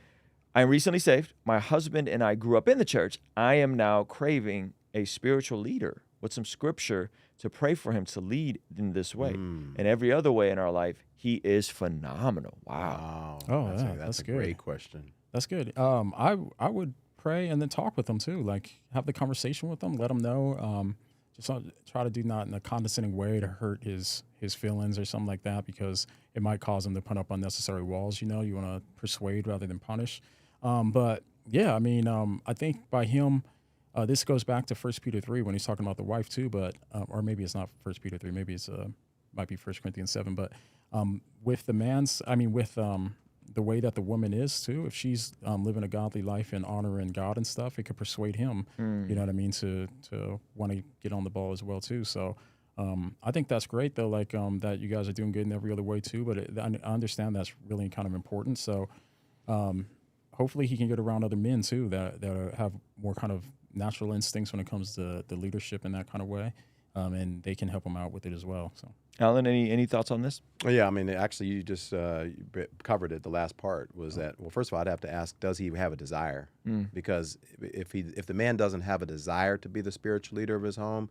I am recently saved. My husband and I grew up in the church. I am now craving a spiritual leader with some scripture to pray for him to lead in this way. And every other way in our life, he is phenomenal. Wow. Oh, that's yeah, a that's a good. great question. That's good. I would pray and then talk with them too. Like, have the conversation with them, let them know. Just try to do not in a condescending way to hurt his feelings or something like that, because it might cause him to put up unnecessary walls. You know, you want to persuade rather than punish. But yeah, I mean, I think by him, this goes back to 1 Peter 3 when he's talking about the wife too, but or maybe it's not 1 Peter 3, maybe it's might be 1 Corinthians 7, but with the man's, I mean, with the way that the woman is too, if she's living a godly life and honoring God and stuff, it could persuade him, you know what I mean, to want to get on the ball as well too. So I think that's great though, like that you guys are doing good in every other way too, but I understand that's really kind of important. So hopefully he can get around other men too that have more kind of natural instincts when it comes to the leadership in that kind of way, and they can help him out with it as well. So, Alan, any thoughts on this? Yeah, I mean, actually, you just covered it. The last part was that, well, first of all, I'd have to ask, does he have a desire? Because if the man doesn't have a desire to be the spiritual leader of his home,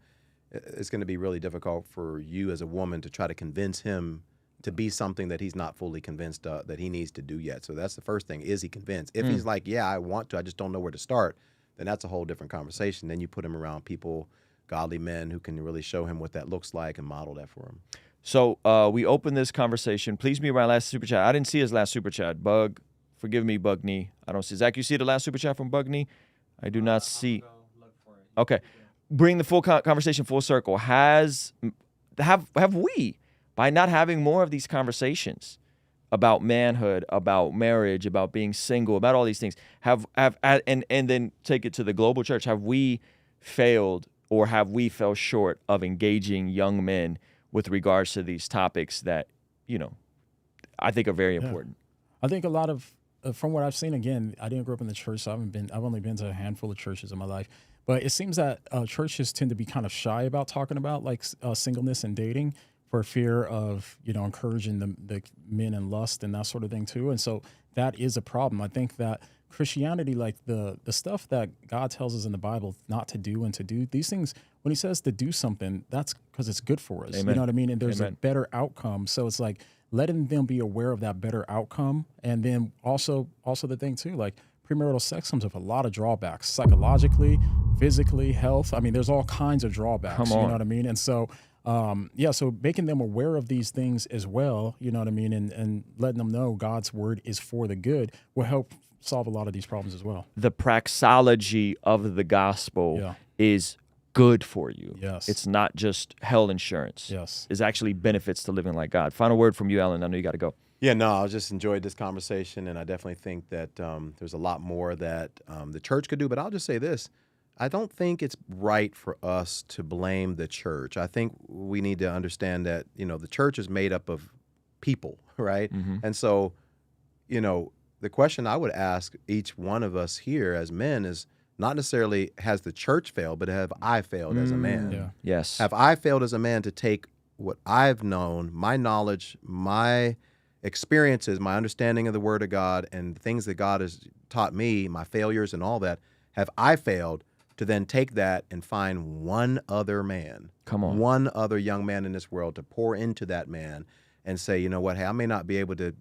it's going to be really difficult for you as a woman to try to convince him to be something that he's not fully convinced that he needs to do yet. So that's the first thing. Is he convinced? If he's like, yeah, I want to, I just don't know where to start, then that's a whole different conversation. Then you put him around people, godly men, who can really show him what that looks like and model that for him. So we open this conversation. Please be my last super chat. I didn't see his last super chat. Bug, forgive me, Bugney. I don't see. Zach, you see the last super chat from Bugney? I do not see. Okay. Bring the full conversation full circle. Have we, by not having more of these conversations about manhood, about marriage, about being single, about all these things, and then take it to the global church, have we failed or have we fell short of engaging young men with regards to these topics that, I think are very important? I think a lot of, from what I've seen, again, I didn't grow up in the church, so I've only been to a handful of churches in my life, but it seems that churches tend to be kind of shy about talking about like singleness and dating for fear of, encouraging the men in lust and that sort of thing too. And so that is a problem. I think that Christianity, like the stuff that God tells us in the Bible not to do and to do, these things, when he says to do something, that's because it's good for us. Amen. You know what I mean? And there's Amen. a better outcome. So it's like letting them be aware of that better outcome. And then also the thing too, like premarital sex comes with a lot of drawbacks, psychologically, physically, health. I mean, there's all kinds of drawbacks. Come on. You know what I mean? And so so making them aware of these things as well, you know what I mean, and letting them know God's word is for the good will help solve a lot of these problems as well. The praxology of the gospel is good for you. Yes. It's not just health insurance. Yes. It's actually benefits to living like God. Final word from you, Alan. I know you got to go. Yeah, no, I just enjoyed this conversation, and I definitely think that there's a lot more that the church could do. But I'll just say this. I don't think it's right for us to blame the church. I think we need to understand that, the church is made up of people, right? Mm-hmm. And so, the question I would ask each one of us here as men is not necessarily has the church failed, but have I failed as a man? Yeah. Yes. Have I failed as a man to take what I've known, my knowledge, my experiences, my understanding of the Word of God, and the things that God has taught me, my failures and all that, have I failed to then take that and find one other man, Come on. one other young man in this world to pour into that man and say, you know what, hey, I may not be able to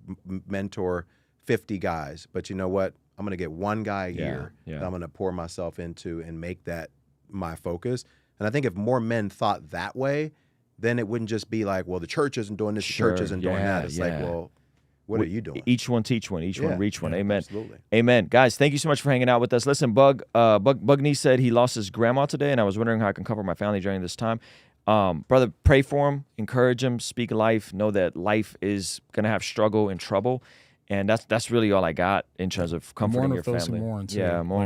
mentor 50 guys, but you know what, I'm going to get one guy a year that I'm going to pour myself into and make that my focus. And I think if more men thought that way, then it wouldn't just be like, well, the church isn't doing this, the church isn't doing that. It's like, well, what are you doing? Each one teach one. Each one reach one. Amen. Absolutely. Amen. Guys, thank you so much for hanging out with us. Listen, Bugney said he lost his grandma today, and I was wondering how I can cover my family during this time. Brother, pray for him, encourage him, speak life, know that life is going to have struggle and trouble. And that's really all I got in terms of comforting your family. Mourn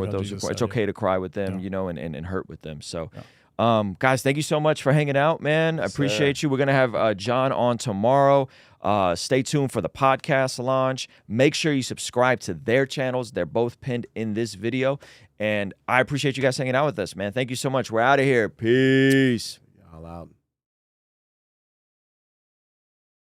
with those who mourn. It's okay to cry with them, and hurt with them. So, guys, thank you so much for hanging out, man. I appreciate you. We're going to have John on tomorrow. Stay tuned for the podcast launch. Make sure you subscribe to their channels. They're both pinned in this video. And I appreciate you guys hanging out with us, man. Thank you so much. We're out of here. Peace. All out.